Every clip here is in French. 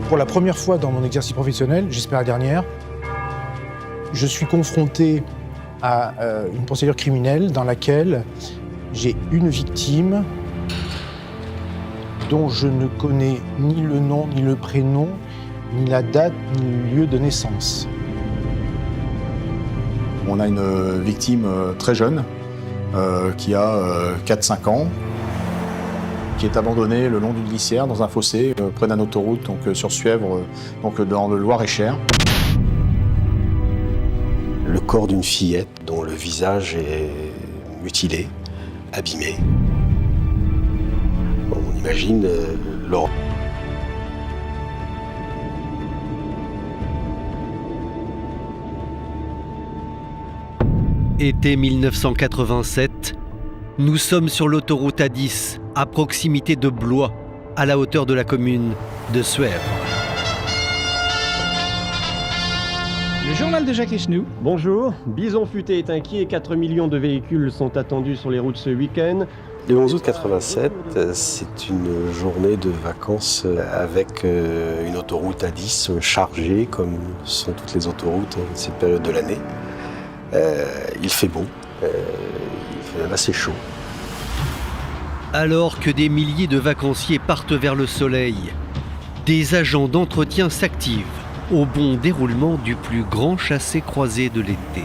Pour la première fois dans mon exercice professionnel, j'espère la dernière, je suis confronté à une procédure criminelle dans laquelle j'ai une victime dont je ne connais ni le nom, ni le prénom, ni la date, ni le lieu de naissance. On a une victime très jeune, qui a 4-5 ans, qui est abandonnée le long d'une glissière dans un fossé près d'une autoroute, donc sur Suèvre, donc dans le Loir-et-Cher. Le corps d'une fillette dont le visage est mutilé, abîmé. On imagine l'horreur. Été 1987, nous sommes sur l'autoroute A10, à proximité de Blois, à la hauteur de la commune de Suèvre. Le journal de Jacques Echenoux. Bonjour, Bison Futé est inquiet, 4 millions de véhicules sont attendus sur les routes ce week-end. Le 11 août 87, c'est une journée de vacances avec une autoroute A10 chargée, comme sont toutes les autoroutes à cette période de l'année. Il fait beau, il fait même assez chaud. Alors que des milliers de vacanciers partent vers le soleil, des agents d'entretien s'activent au bon déroulement du plus grand chassé-croisé de l'été.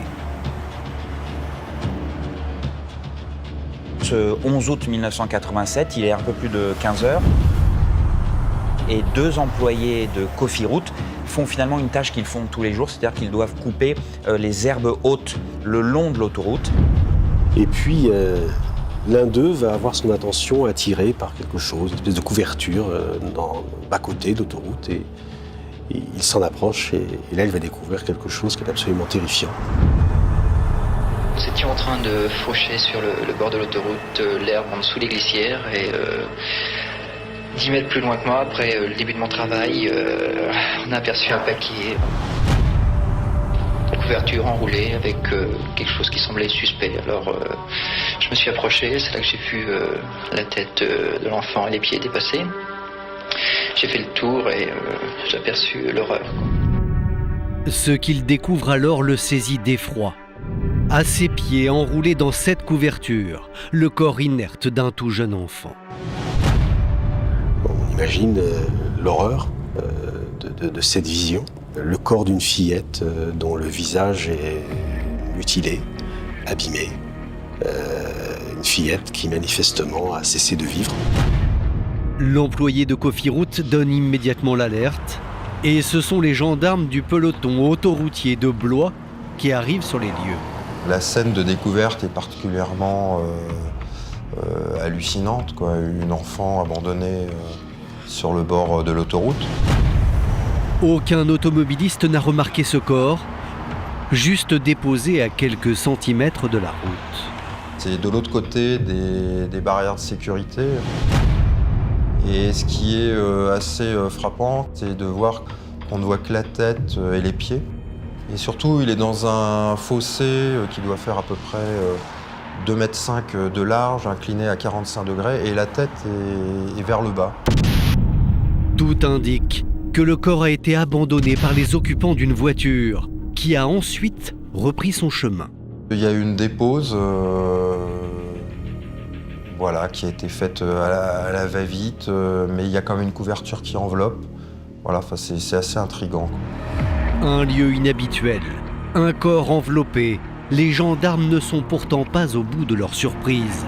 Ce 11 août 1987, il est un peu plus de 15 heures. Et 2 employés de Cofiroute font finalement une tâche qu'ils font tous les jours, c'est-à-dire qu'ils doivent couper les herbes hautes le long de l'autoroute. Et puis, l'un d'eux va avoir son attention attirée par quelque chose, une espèce de couverture dans le bas-côté de l'autoroute. Et il s'en approche et là, il va découvrir quelque chose qui est absolument terrifiant. Nous étions en train de faucher sur le bord de l'autoroute l'herbe en dessous des glissières et 10 mètres plus loin que moi, après le début de mon travail, on a aperçu un papier, une couverture enroulée avec quelque chose qui semblait suspect. Alors je me suis approché, c'est là que j'ai vu la tête de l'enfant et les pieds dépassés. J'ai fait le tour et j'ai aperçu l'horreur. Ce qu'il découvre alors le saisit d'effroi. À ses pieds, enroulé dans cette couverture, le corps inerte d'un tout jeune enfant. On imagine l'horreur de cette vision. Le corps d'une fillette dont le visage est mutilé, abîmé. Une fillette qui manifestement a cessé de vivre. L'employé de Cofiroute donne immédiatement l'alerte et ce sont les gendarmes du peloton autoroutier de Blois qui arrivent sur les lieux. La scène de découverte est particulièrement hallucinante, quoi. Une enfant abandonnée sur le bord de l'autoroute. Aucun automobiliste n'a remarqué ce corps, juste déposé à quelques centimètres de la route. C'est de l'autre côté des barrières de sécurité. Et ce qui est assez frappant, c'est de voir qu'on ne voit que la tête et les pieds. Et surtout, il est dans un fossé qui doit faire à peu près 2,5 m de large, incliné à 45 degrés, et la tête est vers le bas. Tout indique que le corps a été abandonné par les occupants d'une voiture, qui a ensuite repris son chemin. Il y a eu une dépose qui a été faite à la va-vite, mais il y a quand même une couverture qui enveloppe. Voilà, c'est assez intriguant. Un lieu inhabituel, un corps enveloppé. Les gendarmes ne sont pourtant pas au bout de leur surprise.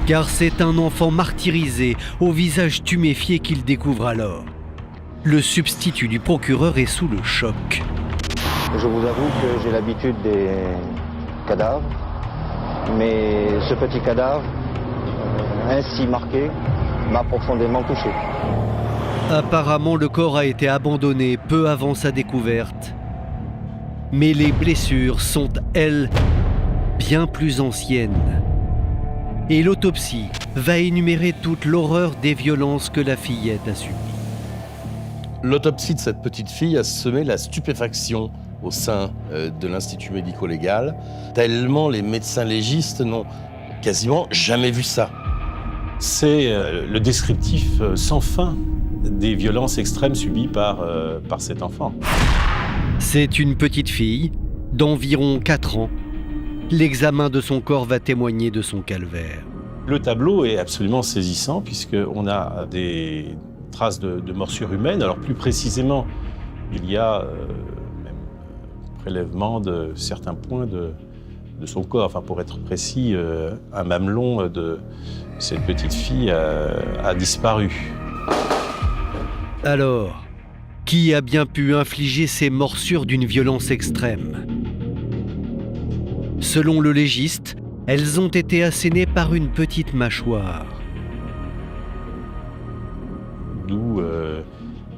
Car c'est un enfant martyrisé, au visage tuméfié qu'ils découvrent alors. Le substitut du procureur est sous le choc. Je vous avoue que j'ai l'habitude des cadavres, mais ce petit cadavre, ainsi marqué, m'a profondément touché. Apparemment, le corps a été abandonné peu avant sa découverte. Mais les blessures sont, elles, bien plus anciennes. Et l'autopsie va énumérer toute l'horreur des violences que la fillette a subies. L'autopsie de cette petite fille a semé la stupéfaction au sein de l'Institut médico-légal, tellement les médecins légistes n'ont quasiment jamais vu ça. C'est le descriptif sans fin des violences extrêmes subies par cet enfant. C'est une petite fille d'environ 4 ans. L'examen de son corps va témoigner de son calvaire. Le tableau est absolument saisissant puisqu'on a des traces de morsures humaines. Alors plus précisément, il y a même prélèvement de certains points de son corps. Enfin, pour être précis, un mamelon de cette petite fille a disparu. Alors, qui a bien pu infliger ces morsures d'une violence extrême? Selon le légiste, elles ont été assénées par une petite mâchoire. D'où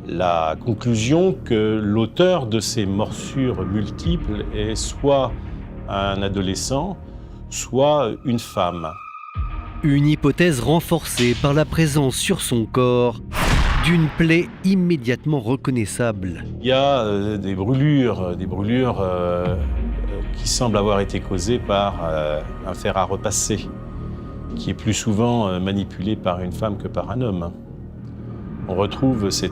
la conclusion que l'auteur de ces morsures multiples est soit un adolescent, soit une femme. Une hypothèse renforcée par la présence sur son corps d'une plaie immédiatement reconnaissable. Il y a des brûlures qui semblent avoir été causées par un fer à repasser, qui est plus souvent manipulé par une femme que par un homme. On retrouve ces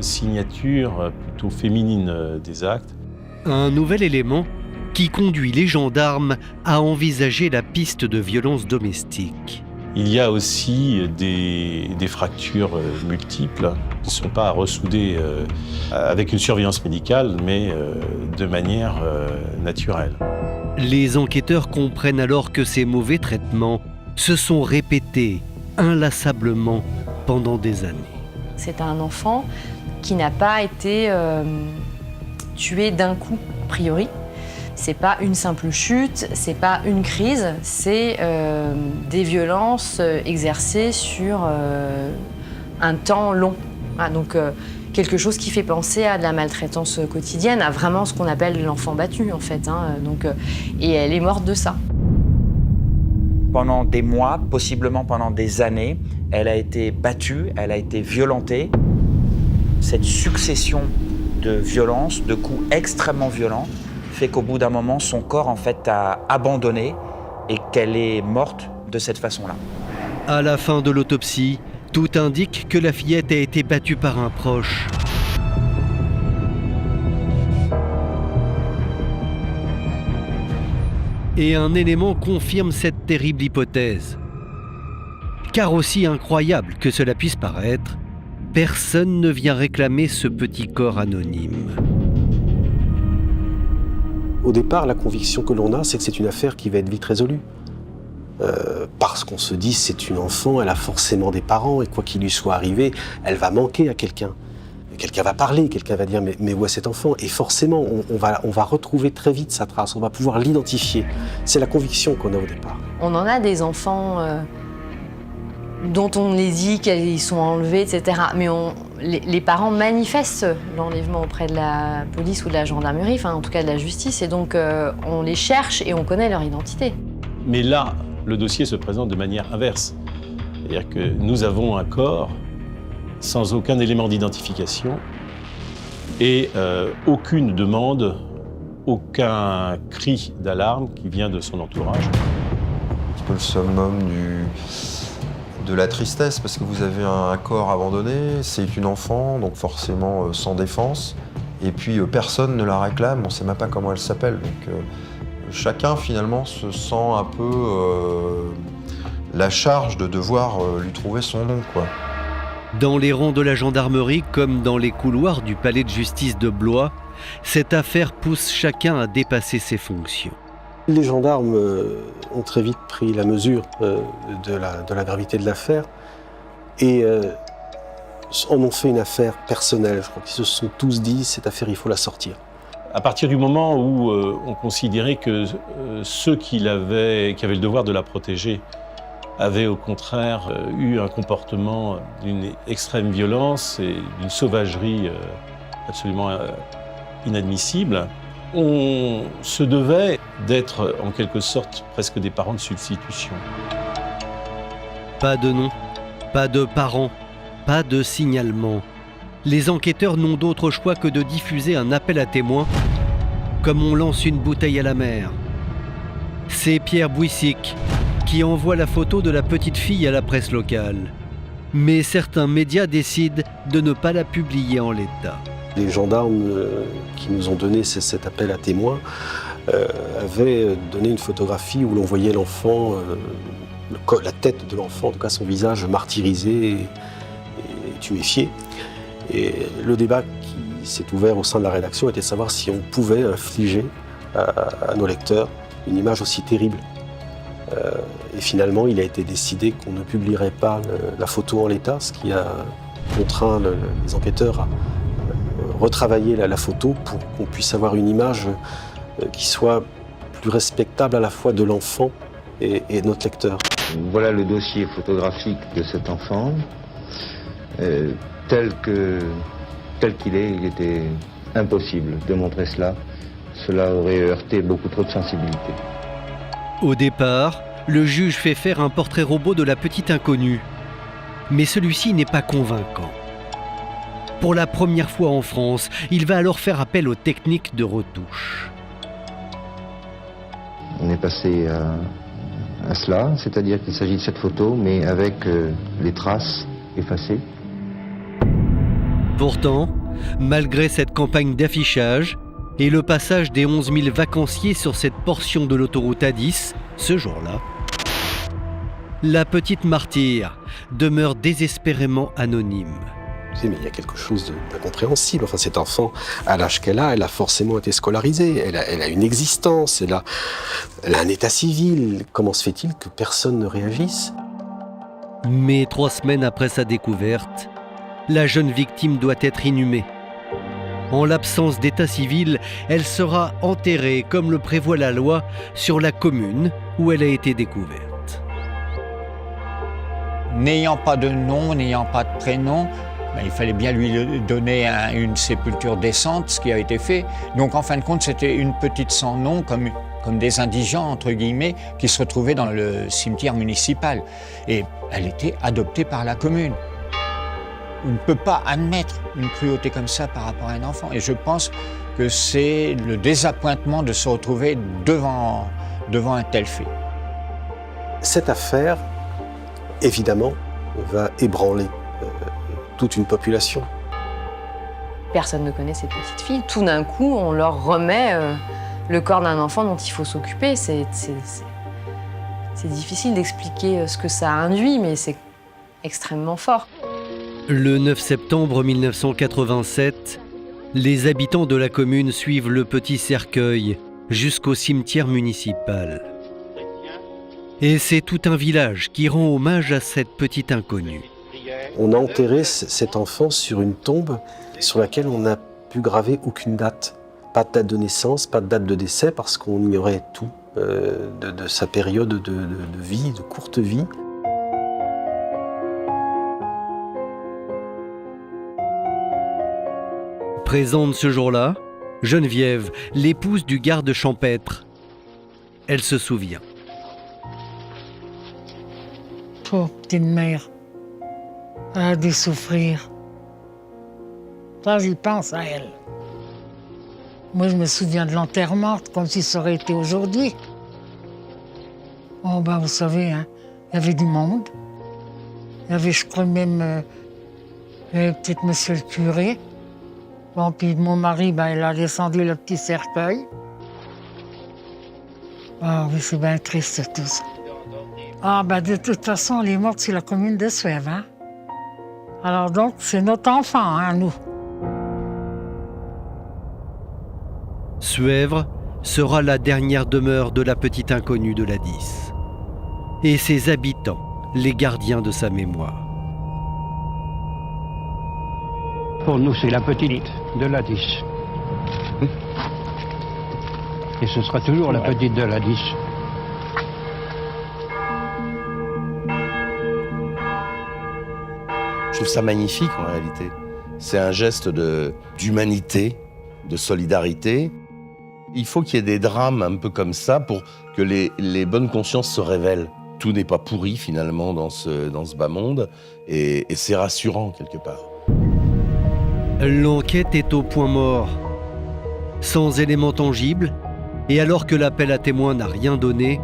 signatures plutôt féminines des actes. Un nouvel élément qui conduit les gendarmes à envisager la piste de violence domestique. Il y a aussi des fractures multiples qui ne sont pas à ressouder avec une surveillance médicale, mais de manière naturelle. Les enquêteurs comprennent alors que ces mauvais traitements se sont répétés inlassablement pendant des années. C'est un enfant qui n'a pas été tué d'un coup, a priori. C'est pas une simple chute, c'est pas une crise, c'est des violences exercées sur un temps long. Ah, donc quelque chose qui fait penser à de la maltraitance quotidienne, à vraiment ce qu'on appelle l'enfant battu en fait. Et elle est morte de ça. Pendant des mois, possiblement pendant des années, elle a été battue, elle a été violentée. Cette succession de violences, de coups extrêmement violents, fait qu'au bout d'un moment, son corps en fait a abandonné et qu'elle est morte de cette façon-là. À la fin de l'autopsie, tout indique que la fillette a été battue par un proche. Et un élément confirme cette terrible hypothèse. Car aussi incroyable que cela puisse paraître, personne ne vient réclamer ce petit corps anonyme. Au départ, la conviction que l'on a, c'est que c'est une affaire qui va être vite résolue. Parce qu'on se dit, c'est une enfant, elle a forcément des parents, et quoi qu'il lui soit arrivé, elle va manquer à quelqu'un. Quelqu'un va parler, quelqu'un va dire, mais où est cet enfant? Et forcément, on va retrouver très vite sa trace, on va pouvoir l'identifier. C'est la conviction qu'on a au départ. On en a des enfants dont on les dit qu'ils sont enlevés, etc. Mais les parents manifestent l'enlèvement auprès de la police ou de la gendarmerie, enfin en tout cas de la justice, et donc on les cherche et on connaît leur identité. Mais là, le dossier se présente de manière inverse. C'est-à-dire que nous avons un corps sans aucun élément d'identification et aucune demande, aucun cri d'alarme qui vient de son entourage. Un petit peu le summum de la tristesse, parce que vous avez un corps abandonné, c'est une enfant, donc forcément sans défense, et puis personne ne la réclame, on ne sait même pas comment elle s'appelle. Donc chacun finalement se sent un peu la charge de devoir lui trouver son nom, quoi. Dans les rangs de la gendarmerie, comme dans les couloirs du palais de justice de Blois, cette affaire pousse chacun à dépasser ses fonctions. Les gendarmes ont très vite pris la mesure de la gravité de l'affaire et en ont fait une affaire personnelle. Je crois qu'ils se sont tous dit, cette affaire, il faut la sortir. À partir du moment où on considérait que ceux qui avaient le devoir de la protéger avaient au contraire eu un comportement d'une extrême violence et d'une sauvagerie absolument inadmissible, on se devait d'être en quelque sorte presque des parents de substitution. Pas de nom, pas de parents, pas de signalement. Les enquêteurs n'ont d'autre choix que de diffuser un appel à témoins, comme on lance une bouteille à la mer. C'est Pierre Bouissic qui envoie la photo de la petite fille à la presse locale. Mais certains médias décident de ne pas la publier en l'état. Les gendarmes qui nous ont donné cet appel à témoins avaient donné une photographie où l'on voyait l'enfant, la tête de l'enfant, en tout cas son visage martyrisé et tuméfié. Et le débat qui s'est ouvert au sein de la rédaction était de savoir si on pouvait infliger à nos lecteurs une image aussi terrible. Et finalement, il a été décidé qu'on ne publierait pas la photo en l'état, ce qui a contraint les enquêteurs à retravailler la photo pour qu'on puisse avoir une image qui soit plus respectable à la fois de l'enfant et de notre lecteur. Voilà le dossier photographique de cet enfant. Tel qu'il est, il était impossible de montrer cela. Cela aurait heurté beaucoup trop de sensibilité. Au départ, le juge fait faire un portrait robot de la petite inconnue. Mais celui-ci n'est pas convaincant. Pour la première fois en France, il va alors faire appel aux techniques de retouche. On est passé à cela, c'est-à-dire qu'il s'agit de cette photo, mais avec les traces effacées. Pourtant, malgré cette campagne d'affichage et le passage des 11 000 vacanciers sur cette portion de l'autoroute A10, ce jour-là, la petite martyre demeure désespérément anonyme. Mais il y a quelque chose d'incompréhensible. Enfin, cet enfant, à l'âge qu'elle a forcément été scolarisée. Elle a une existence, elle a un état civil. Comment se fait-il que personne ne réagisse ? Mais 3 semaines après sa découverte, la jeune victime doit être inhumée. En l'absence d'état civil, elle sera enterrée, comme le prévoit la loi, sur la commune où elle a été découverte. N'ayant pas de nom, n'ayant pas de prénom, il fallait bien lui donner une sépulture décente, ce qui a été fait. Donc en fin de compte, c'était une petite sans nom, comme des indigents, entre guillemets, qui se retrouvaient dans le cimetière municipal. Et elle était adoptée par la commune. On ne peut pas admettre une cruauté comme ça par rapport à un enfant. Et je pense que c'est le désappointement de se retrouver devant un tel fait. Cette affaire, évidemment, va ébranler toute une population. Personne ne connaît cette petite fille. Tout d'un coup, on leur remet le corps d'un enfant dont il faut s'occuper. C'est difficile d'expliquer ce que ça induit, mais c'est extrêmement fort. Le 9 septembre 1987, les habitants de la commune suivent le petit cercueil jusqu'au cimetière municipal. Et c'est tout un village qui rend hommage à cette petite inconnue. On a enterré cet enfant sur une tombe sur laquelle on n'a pu graver aucune date. Pas de date de naissance, pas de date de décès, parce qu'on ignorait tout de sa période de vie, de courte vie. Présente ce jour-là, Geneviève, l'épouse du garde champêtre. Elle se souvient. Pauvre petite mère, elle a dû souffrir. Ça, j'y pense à elle. Moi, je me souviens de l'enterrement, comme si ça aurait été aujourd'hui. Oh, vous savez, hein, il y avait du monde. Il y avait, je crois, même peut-être monsieur le curé. Bon, puis mon mari, il a descendu le petit cercueil. Ah oui, c'est bien triste tout ça. Ah de toute façon, elle est morte sur la commune de Suèvre. Hein? Alors donc, c'est notre enfant, hein, nous. Suèvre sera la dernière demeure de la petite inconnue de la 10. Et ses habitants, les gardiens de sa mémoire. Pour nous, c'est la petite de la 10. Et ce sera toujours la petite de la 10. Je trouve ça magnifique en réalité. C'est un geste d'humanité, de solidarité. Il faut qu'il y ait des drames un peu comme ça pour que les bonnes consciences se révèlent. Tout n'est pas pourri finalement dans ce bas monde et c'est rassurant quelque part. L'enquête est au point mort. Sans éléments tangibles, et alors que l'appel à témoins n'a rien donné,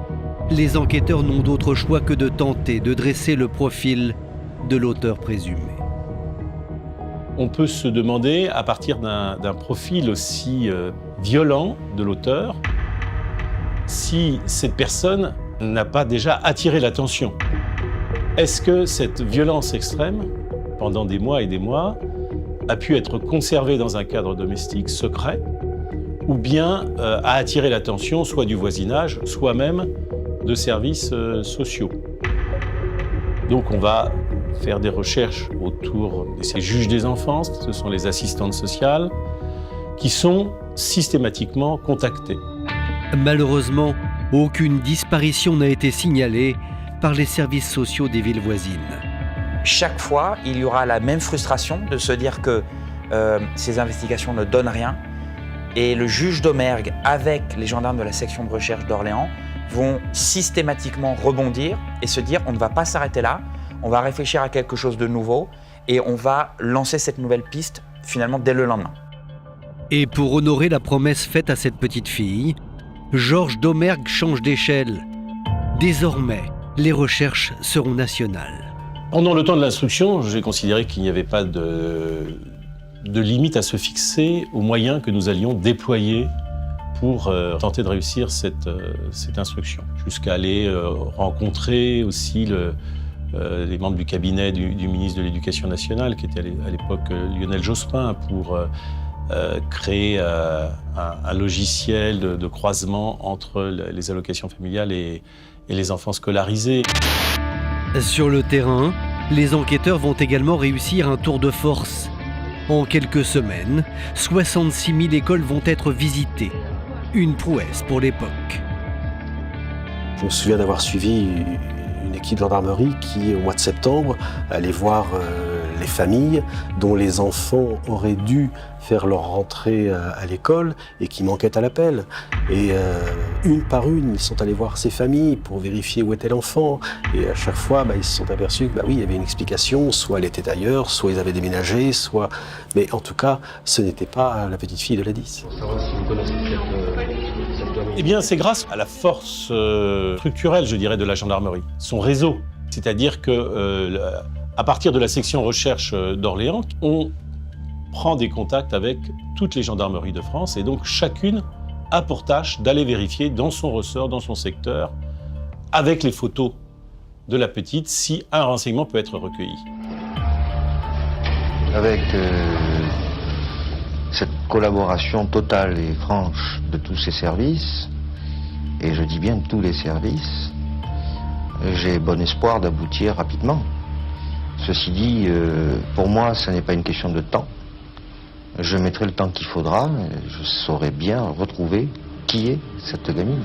les enquêteurs n'ont d'autre choix que de tenter de dresser le profil de l'auteur présumé. On peut se demander, à partir d'un profil aussi violent de l'auteur, si cette personne n'a pas déjà attiré l'attention. Est-ce que cette violence extrême, pendant des mois et des mois, a pu être conservée dans un cadre domestique secret, ou bien a attiré l'attention soit du voisinage, soit même de services sociaux. Donc on va faire des recherches autour des juges des enfants, ce sont les assistantes sociales, qui sont systématiquement contactées. Malheureusement, aucune disparition n'a été signalée par les services sociaux des villes voisines. Chaque fois, il y aura la même frustration de se dire que ces investigations ne donnent rien. Et le juge Domergue, avec les gendarmes de la section de recherche d'Orléans, vont systématiquement rebondir et se dire on ne va pas s'arrêter là, on va réfléchir à quelque chose de nouveau et on va lancer cette nouvelle piste finalement dès le lendemain. Et pour honorer la promesse faite à cette petite fille, Georges Domergue change d'échelle. Désormais, les recherches seront nationales. Pendant le temps de l'instruction, j'ai considéré qu'il n'y avait pas de limite à se fixer aux moyens que nous allions déployer pour tenter de réussir cette instruction. Jusqu'à aller rencontrer aussi les membres du cabinet du ministre de l'Éducation nationale, qui était à l'époque Lionel Jospin, pour créer un logiciel de croisement entre les allocations familiales et les enfants scolarisés. Sur le terrain, les enquêteurs vont également réussir un tour de force. En quelques semaines, 66 000 écoles vont être visitées. Une prouesse pour l'époque. Je me souviens d'avoir suivi une équipe de gendarmerie qui, au mois de septembre, allait voir les familles dont les enfants auraient dû faire leur rentrée à l'école et qui manquaient à l'appel. Et une par une, ils sont allés voir ces familles pour vérifier où était l'enfant. Et à chaque fois, ils se sont aperçus que oui, il y avait une explication. Soit elle était ailleurs, soit ils avaient déménagé, soit... Mais en tout cas, ce n'était pas la petite fille de la 10. Eh bien, c'est grâce à la force structurelle, je dirais, de la gendarmerie, son réseau. C'est-à-dire que, à partir de la section recherche d'Orléans, on prend des contacts avec toutes les gendarmeries de France et donc chacune a pour tâche d'aller vérifier dans son ressort, dans son secteur, avec les photos de la petite, si un renseignement peut être recueilli. Avec cette collaboration totale et franche de tous ces services, et je dis bien tous les services, j'ai bon espoir d'aboutir rapidement. Ceci dit, pour moi, ce n'est pas une question de temps. Je mettrai le temps qu'il faudra, je saurai bien retrouver qui est cette gamine.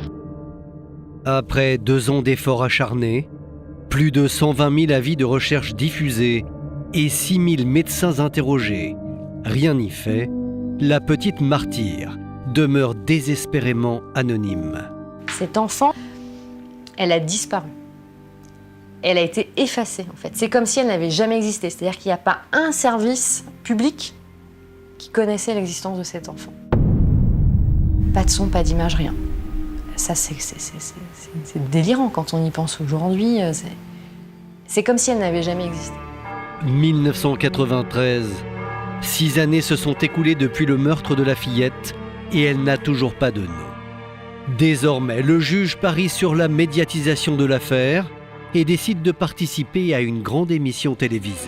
Après 2 ans d'efforts acharnés, plus de 120 000 avis de recherche diffusés et 6 000 médecins interrogés, rien n'y fait, la petite martyre demeure désespérément anonyme. Cette enfant, elle a disparu. Elle a été effacée, en fait. C'est comme si elle n'avait jamais existé. C'est-à-dire qu'il n'y a pas un service public qui connaissait l'existence de cet enfant. Pas de son, pas d'image, rien. Ça, c'est délirant quand on y pense aujourd'hui. C'est comme si elle n'avait jamais existé. 1993. 6 années se sont écoulées depuis le meurtre de la fillette et elle n'a toujours pas de nom. Désormais, le juge parie sur la médiatisation de l'affaire et décide de participer à une grande émission télévisée.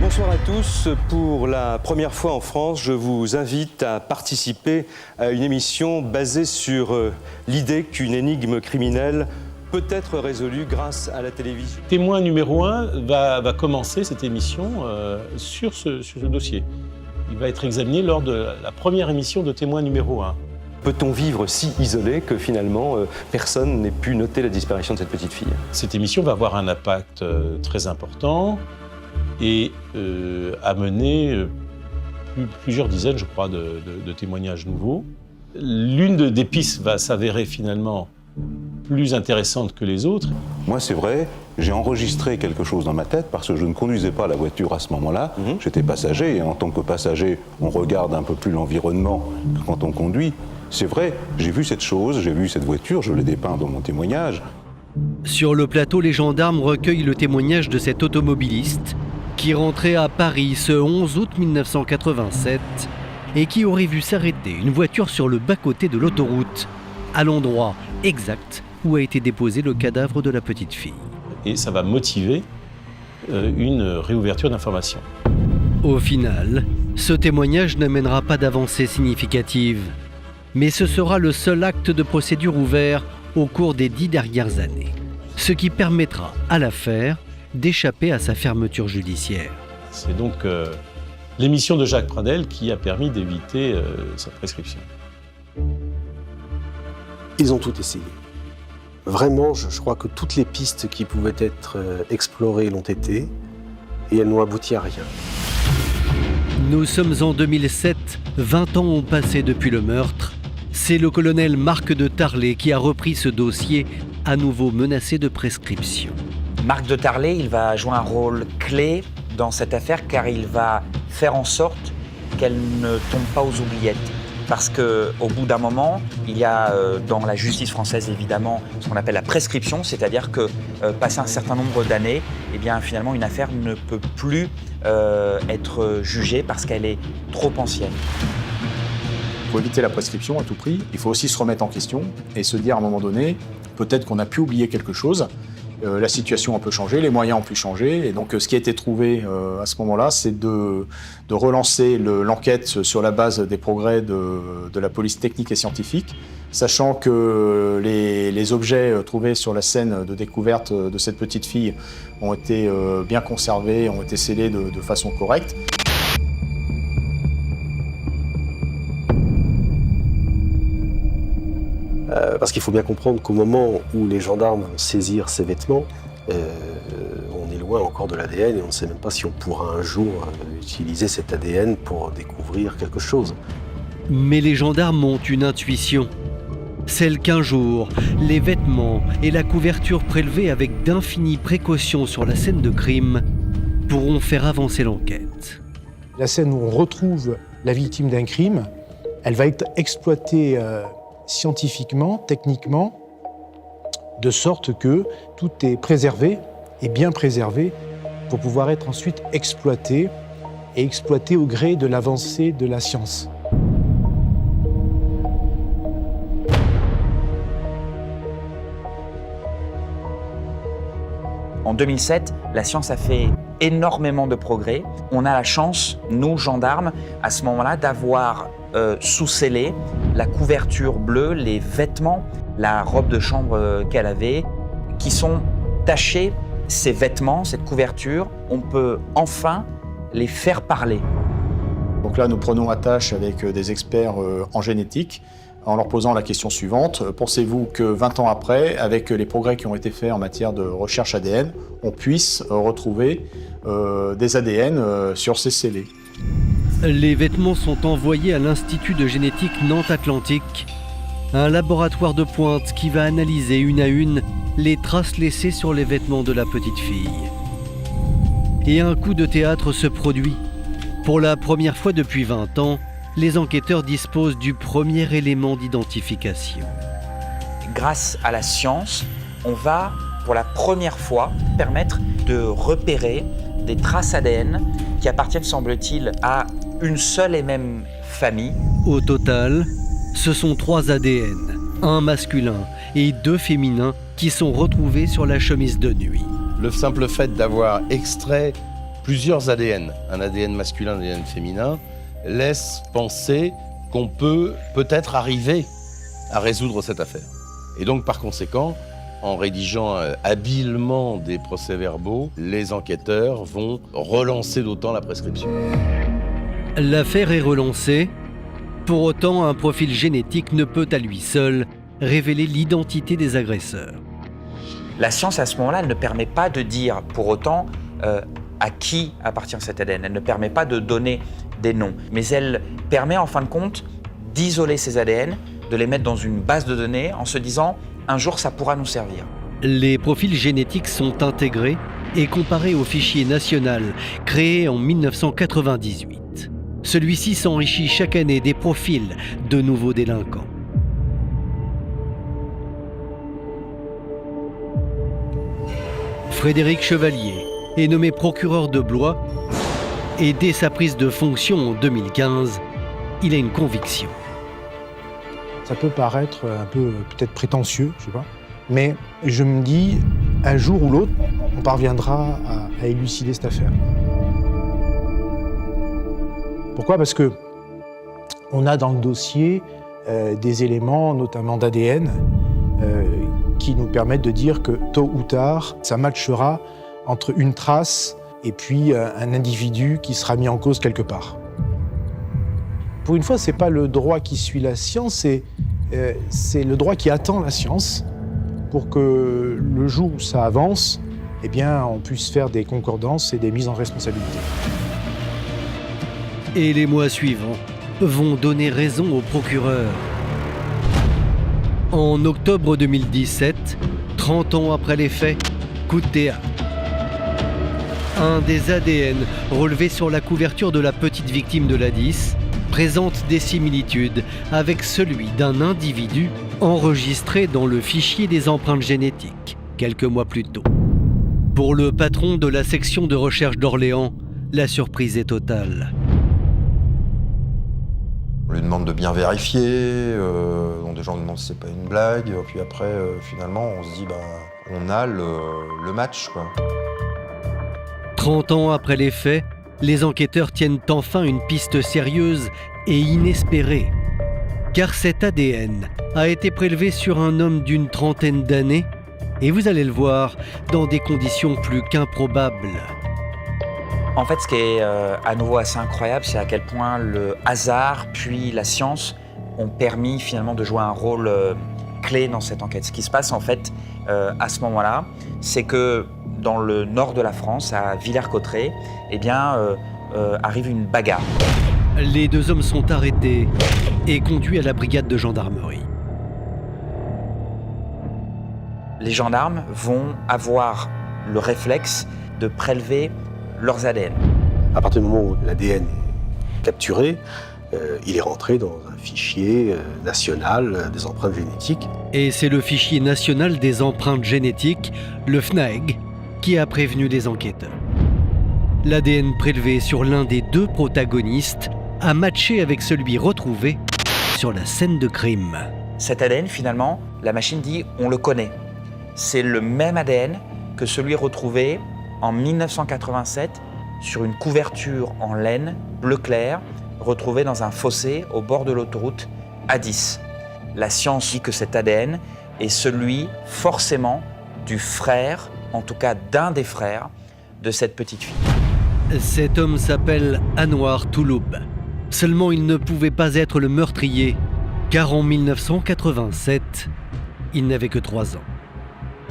Bonsoir à tous. Pour la première fois en France, je vous invite à participer à une émission basée sur l'idée qu'une énigme criminelle peut être résolue grâce à la télévision. Témoin numéro 1 va commencer cette émission sur ce dossier. Il va être examiné lors de la première émission de Témoin numéro 1. Peut-on vivre si isolé que finalement personne n'ait pu noter la disparition de cette petite fille? Cette émission va avoir un impact très important et amener plusieurs dizaines, je crois, de témoignages nouveaux. L'une des pistes va s'avérer finalement plus intéressante que les autres. Moi, c'est vrai, j'ai enregistré quelque chose dans ma tête parce que je ne conduisais pas la voiture à ce moment-là. J'étais passager et en tant que passager, on regarde un peu plus l'environnement que quand on conduit. C'est vrai, j'ai vu cette chose, j'ai vu cette voiture, je l'ai dépeint dans mon témoignage. Sur le plateau, les gendarmes recueillent le témoignage de cet automobiliste qui rentrait à Paris ce 11 août 1987 et qui aurait vu s'arrêter une voiture sur le bas-côté de l'autoroute, à l'endroit exact où a été déposé le cadavre de la petite fille. Et ça va motiver une réouverture d'informations. Au final, ce témoignage n'amènera pas d'avancée significative, mais ce sera le seul acte de procédure ouvert au cours des 10 dernières années, ce qui permettra à l'affaire d'échapper à sa fermeture judiciaire. C'est donc l'émission de Jacques Pradel qui a permis d'éviter sa prescription. Ils ont tout essayé. Vraiment, je crois que toutes les pistes qui pouvaient être explorées l'ont été, et elles n'ont abouti à rien. Nous sommes en 2007, 20 ans ont passé depuis le meurtre. C'est le colonel Marc de Tarlé qui a repris ce dossier, à nouveau menacé de prescription. Marc de Tarlé, il va jouer un rôle clé dans cette affaire car il va faire en sorte qu'elle ne tombe pas aux oubliettes. Parce qu'au bout d'un moment, il y a dans la justice française évidemment ce qu'on appelle la prescription, c'est-à-dire que passé un certain nombre d'années, eh bien finalement une affaire ne peut plus être jugée parce qu'elle est trop ancienne. Il faut éviter la prescription à tout prix. Il faut aussi se remettre en question et se dire à un moment donné, peut-être qu'on a pu oublier quelque chose. La situation a un peu changé, les moyens ont pu changer. Et donc, ce qui a été trouvé à ce moment-là, c'est de relancer l'enquête sur la base des progrès de la police technique et scientifique, sachant que les objets trouvés sur la scène de découverte de cette petite fille ont été bien conservés, ont été scellés de façon correcte. Parce qu'il faut bien comprendre qu'au moment où les gendarmes vont saisir ces vêtements, on est loin encore de l'ADN et on ne sait même pas si on pourra un jour utiliser cet ADN pour découvrir quelque chose. Mais les gendarmes ont une intuition, celle qu'un jour, les vêtements et la couverture prélevés avec d'infinies précautions sur la scène de crime pourront faire avancer l'enquête. La scène où on retrouve la victime d'un crime, elle va être exploitée scientifiquement, techniquement, de sorte que tout est préservé et bien préservé pour pouvoir être ensuite exploité et exploité au gré de l'avancée de la science. En 2007, la science a fait énormément de progrès. On a la chance, nous gendarmes, à ce moment-là, d'avoir sous-scellé la couverture bleue, les vêtements, la robe de chambre qu'elle avait, qui sont tachés. Ces vêtements, cette couverture, on peut enfin les faire parler. Donc là, nous prenons attache avec des experts en génétique en leur posant la question suivante. Pensez-vous que 20 ans après, avec les progrès qui ont été faits en matière de recherche ADN, on puisse retrouver des ADN sur ces scellés ? Les vêtements sont envoyés à l'Institut de génétique Nantes-Atlantique, un laboratoire de pointe qui va analyser une à une les traces laissées sur les vêtements de la petite fille. Et un coup de théâtre se produit. Pour la première fois depuis 20 ans, les enquêteurs disposent du premier élément d'identification. Grâce à la science, on va, pour la première fois, permettre de repérer des traces ADN qui appartiennent, semble-t-il, à une seule et même famille. Au total, ce sont 3 ADN, un masculin et 2 féminins qui sont retrouvés sur la chemise de nuit. Le simple fait d'avoir extrait plusieurs ADN, un ADN masculin, un ADN féminin, laisse penser qu'on peut peut-être arriver à résoudre cette affaire. Et donc, par conséquent, en rédigeant habilement des procès-verbaux, les enquêteurs vont relancer d'autant la prescription. L'affaire est relancée. Pour autant, un profil génétique ne peut à lui seul révéler l'identité des agresseurs. La science, à ce moment-là, elle ne permet pas de dire pour autant à qui appartient cet ADN. Elle ne permet pas de donner des noms. Mais elle permet, en fin de compte, d'isoler ces ADN, de les mettre dans une base de données en se disant « un jour, ça pourra nous servir ». Les profils génétiques sont intégrés et comparés au fichier national créé en 1998. Celui-ci s'enrichit chaque année des profils de nouveaux délinquants. Frédéric Chevalier est nommé procureur de Blois et dès sa prise de fonction en 2015, il a une conviction. Ça peut paraître un peu peut-être prétentieux, je sais pas, mais je me dis, un jour ou l'autre, on parviendra à élucider cette affaire. Pourquoi ? Parce que on a dans le dossier des éléments, notamment d'ADN, qui nous permettent de dire que tôt ou tard, ça matchera entre une trace et puis un individu qui sera mis en cause quelque part. Pour une fois, c'est pas le droit qui suit la science, c'est le droit qui attend la science pour que le jour où ça avance, eh bien, on puisse faire des concordances et des mises en responsabilité. Et les mois suivants vont donner raison au procureur. En octobre 2017, 30 ans après les faits, coup de théâtre. Un des ADN relevés sur la couverture de la petite victime de l'A10 présente des similitudes avec celui d'un individu enregistré dans le fichier des empreintes génétiques quelques mois plus tôt. Pour le patron de la section de recherche d'Orléans, la surprise est totale. On lui demande de bien vérifier, donc des gens lui demandent si c'est pas une blague, puis après, finalement, on se dit, on a le match, quoi. 30 ans après les faits, les enquêteurs tiennent enfin une piste sérieuse et inespérée. Car cet ADN a été prélevé sur un homme d'une trentaine d'années, et vous allez le voir, dans des conditions plus qu'improbables. En fait, ce qui est à nouveau assez incroyable, c'est à quel point le hasard puis la science ont permis finalement de jouer un rôle clé dans cette enquête. Ce qui se passe en fait à ce moment-là, c'est que dans le nord de la France, à Villers-Cotterêts, eh bien, arrive une bagarre. Les deux hommes sont arrêtés et conduits à la brigade de gendarmerie. Les gendarmes vont avoir le réflexe de prélever leurs ADN. À partir du moment où l'ADN est capturé, il est rentré dans un fichier national des empreintes génétiques. Et c'est le fichier national des empreintes génétiques, le FNAEG, qui a prévenu les enquêteurs. L'ADN prélevé sur l'un des deux protagonistes a matché avec celui retrouvé sur la scène de crime. Cet ADN, finalement, la machine dit on le connaît. C'est le même ADN que celui retrouvé en 1987 sur une couverture en laine bleu clair retrouvée dans un fossé au bord de l'autoroute A10. La science dit que cet ADN est celui forcément du frère, en tout cas d'un des frères, de cette petite fille. Cet homme s'appelle Anouar Touloub. Seulement, il ne pouvait pas être le meurtrier, car en 1987, il n'avait que 3 ans.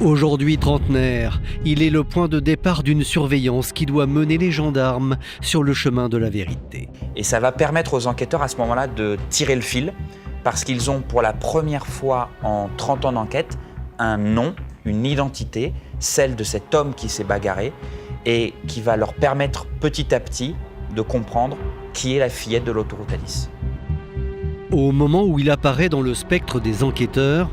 Aujourd'hui trentenaire, il est le point de départ d'une surveillance qui doit mener les gendarmes sur le chemin de la vérité. Et ça va permettre aux enquêteurs à ce moment-là de tirer le fil, parce qu'ils ont pour la première fois en 30 ans d'enquête un nom, une identité, celle de cet homme qui s'est bagarré, et qui va leur permettre petit à petit de comprendre qui est la fillette de l'autoroute A10. Au moment où il apparaît dans le spectre des enquêteurs,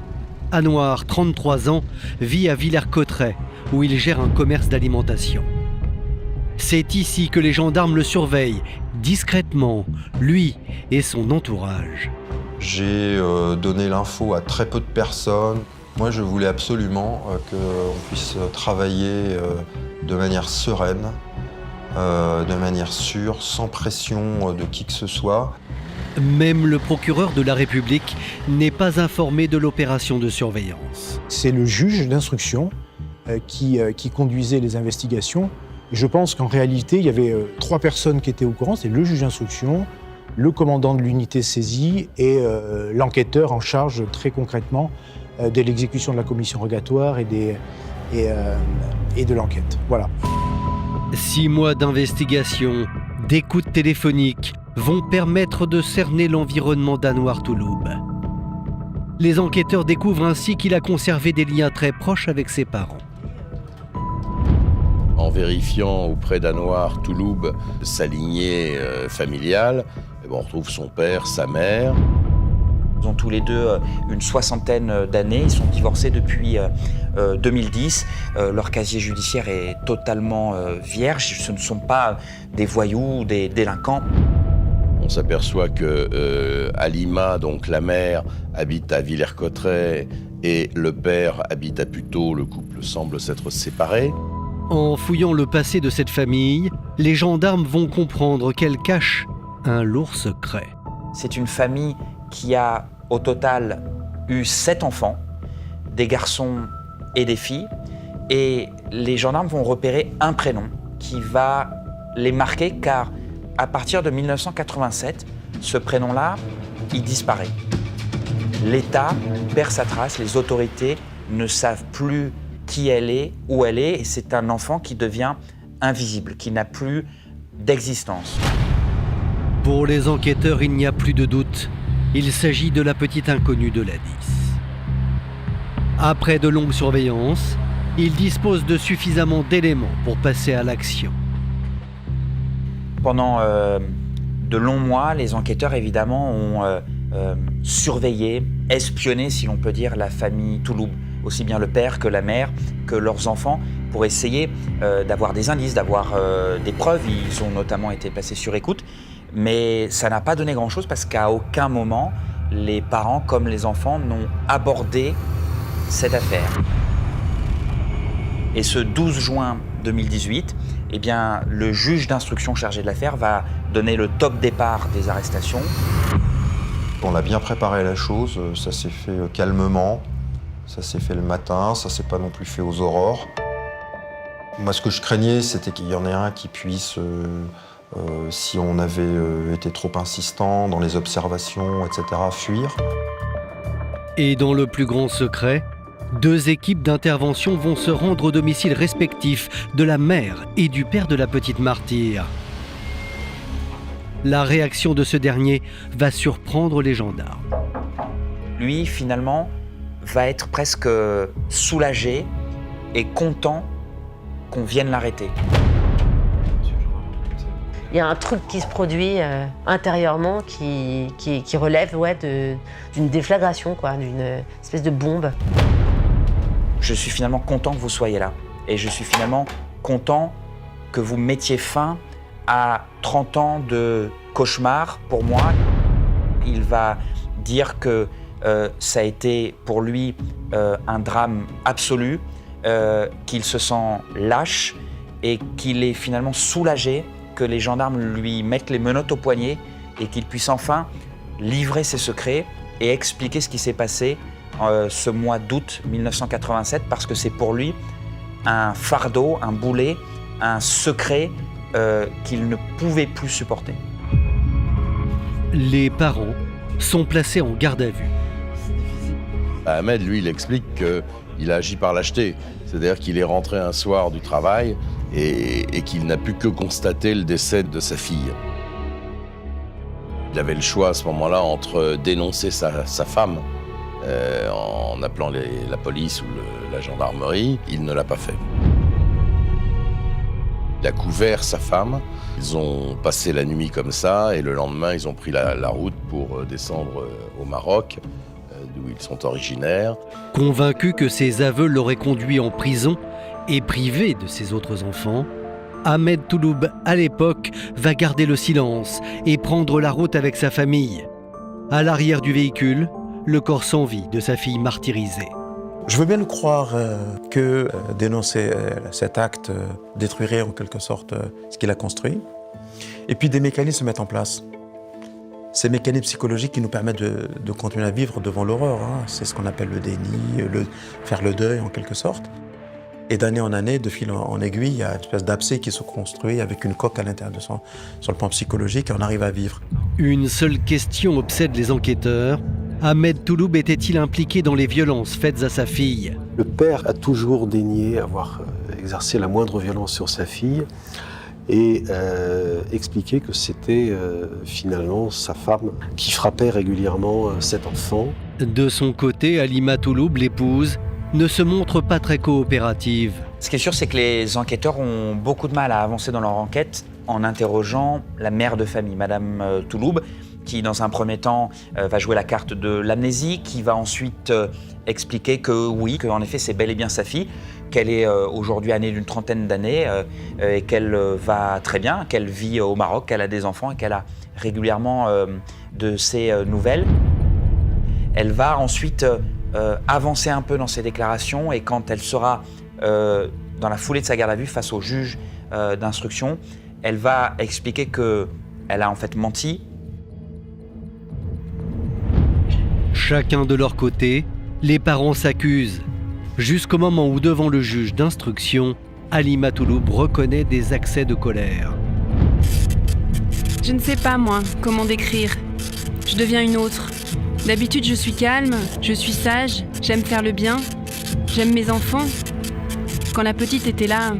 Anouar, 33 ans, vit à Villers-Cotterêts, où il gère un commerce d'alimentation. C'est ici que les gendarmes le surveillent, discrètement, lui et son entourage. J'ai donné l'info à très peu de personnes. Moi, je voulais absolument qu'on puisse travailler de manière sereine, de manière sûre, sans pression de qui que ce soit. Même le procureur de la République n'est pas informé de l'opération de surveillance. C'est le juge d'instruction qui conduisait les investigations. Et je pense qu'en réalité, il y avait 3 personnes qui étaient au courant. C'est le juge d'instruction, le commandant de l'unité saisie et l'enquêteur en charge très concrètement de l'exécution de la commission rogatoire et de l'enquête. Voilà. 6 mois d'investigation, d'écoute téléphonique vont permettre de cerner l'environnement d'Anouar Touloub. Les enquêteurs découvrent ainsi qu'il a conservé des liens très proches avec ses parents. En vérifiant auprès d'Anouar Touloub sa lignée familiale, on retrouve son père, sa mère. Ils ont tous les deux une soixantaine d'années, ils sont divorcés depuis 2010. Leur casier judiciaire est totalement vierge, ce ne sont pas des voyous ou des délinquants. On s'aperçoit que Alima, donc la mère, habite à Villers-Cotterêts et le père habite à Puteaux. Le couple semble s'être séparé. En fouillant le passé de cette famille, les gendarmes vont comprendre qu'elle cache un lourd secret. C'est une famille qui a au total eu 7 enfants, des garçons et des filles. Et les gendarmes vont repérer un prénom qui va les marquer car à partir de 1987, ce prénom-là, il disparaît. L'État perd sa trace, les autorités ne savent plus qui elle est, où elle est, et c'est un enfant qui devient invisible, qui n'a plus d'existence. Pour les enquêteurs, il n'y a plus de doute. Il s'agit de la petite inconnue de l'A10. Après de longues surveillances, ils disposent de suffisamment d'éléments pour passer à l'action. Pendant de longs mois, les enquêteurs, évidemment, ont surveillé, espionné, si l'on peut dire, la famille Touloub, aussi bien le père que la mère, que leurs enfants, pour essayer d'avoir des indices, d'avoir des preuves. Ils ont notamment été placés sur écoute, mais ça n'a pas donné grand-chose parce qu'à aucun moment, les parents comme les enfants n'ont abordé cette affaire. Et ce 12 juin 2018, eh bien, le juge d'instruction chargé de l'affaire va donner le top départ des arrestations. On a bien préparé la chose, ça s'est fait calmement, ça s'est fait le matin, ça s'est pas non plus fait aux aurores. Moi, ce que je craignais, c'était qu'il y en ait un qui puisse, si on avait été trop insistant dans les observations, etc., fuir. Et dans le plus grand secret, 2 équipes d'intervention vont se rendre au domicile respectif de la mère et du père de la petite martyre. La réaction de ce dernier va surprendre les gendarmes. Lui, finalement, va être presque soulagé et content qu'on vienne l'arrêter. Il y a un truc qui se produit intérieurement qui relève d'une déflagration, d'une espèce de bombe. Je suis finalement content que vous soyez là. Et je suis finalement content que vous mettiez fin à 30 ans de cauchemar pour moi. Il va dire que ça a été pour lui un drame absolu, qu'il se sent lâche et qu'il est finalement soulagé que les gendarmes lui mettent les menottes au poignet et qu'il puisse enfin livrer ses secrets et expliquer ce qui s'est passé ce mois d'août 1987, parce que c'est pour lui un fardeau, un boulet, un secret qu'il ne pouvait plus supporter. Les parents sont placés en garde à vue. Ahmed, lui, il explique qu'il a agi par lâcheté. C'est-à-dire qu'il est rentré un soir du travail et qu'il n'a pu que constater le décès de sa fille. Il avait le choix à ce moment-là entre dénoncer sa femme en appelant la police ou la gendarmerie. Il ne l'a pas fait. Il a couvert sa femme. Ils ont passé la nuit comme ça et le lendemain, ils ont pris la route pour descendre au Maroc, d'où ils sont originaires. Convaincu que ses aveux l'auraient conduit en prison et privé de ses autres enfants, Ahmed Touloub, à l'époque, va garder le silence et prendre la route avec sa famille. À l'arrière du véhicule, le corps sans vie de sa fille martyrisée. Je veux bien le croire que dénoncer cet acte détruirait en quelque sorte ce qu'il a construit. Et puis des mécanismes se mettent en place. Ces mécanismes psychologiques qui nous permettent de continuer à vivre devant l'horreur. C'est ce qu'on appelle le déni, faire le deuil en quelque sorte. Et d'année en année, de fil en aiguille, il y a une espèce d'abcès qui se construit avec une coque à l'intérieur de sur le plan psychologique et on arrive à vivre. Une seule question obsède les enquêteurs. Ahmed Touloub était-il impliqué dans les violences faites à sa fille? Le père a toujours daigné avoir exercé la moindre violence sur sa fille et expliqué que c'était finalement sa femme qui frappait régulièrement cet enfant. De son côté, Alima Touloub, l'épouse, ne se montre pas très coopérative. Ce qui est sûr, c'est que les enquêteurs ont beaucoup de mal à avancer dans leur enquête en interrogeant la mère de famille, Madame Touloub, qui, dans un premier temps, va jouer la carte de l'amnésie, qui va ensuite expliquer que oui, qu'en effet, c'est bel et bien sa fille, qu'elle est aujourd'hui âgée d'une 30aine d'années et qu'elle va très bien, qu'elle vit au Maroc, qu'elle a des enfants et qu'elle a régulièrement de ses nouvelles. Elle va ensuite avancer un peu dans ses déclarations et quand elle sera dans la foulée de sa garde à vue face au juge d'instruction, elle va expliquer qu'elle a en fait menti. Chacun de leur côté, les parents s'accusent, jusqu'au moment où devant le juge d'instruction, Halima Touloub reconnaît des accès de colère. Je ne sais pas, moi, comment décrire. Je deviens une autre. D'habitude, je suis calme, je suis sage, j'aime faire le bien, j'aime mes enfants. Quand la petite était là,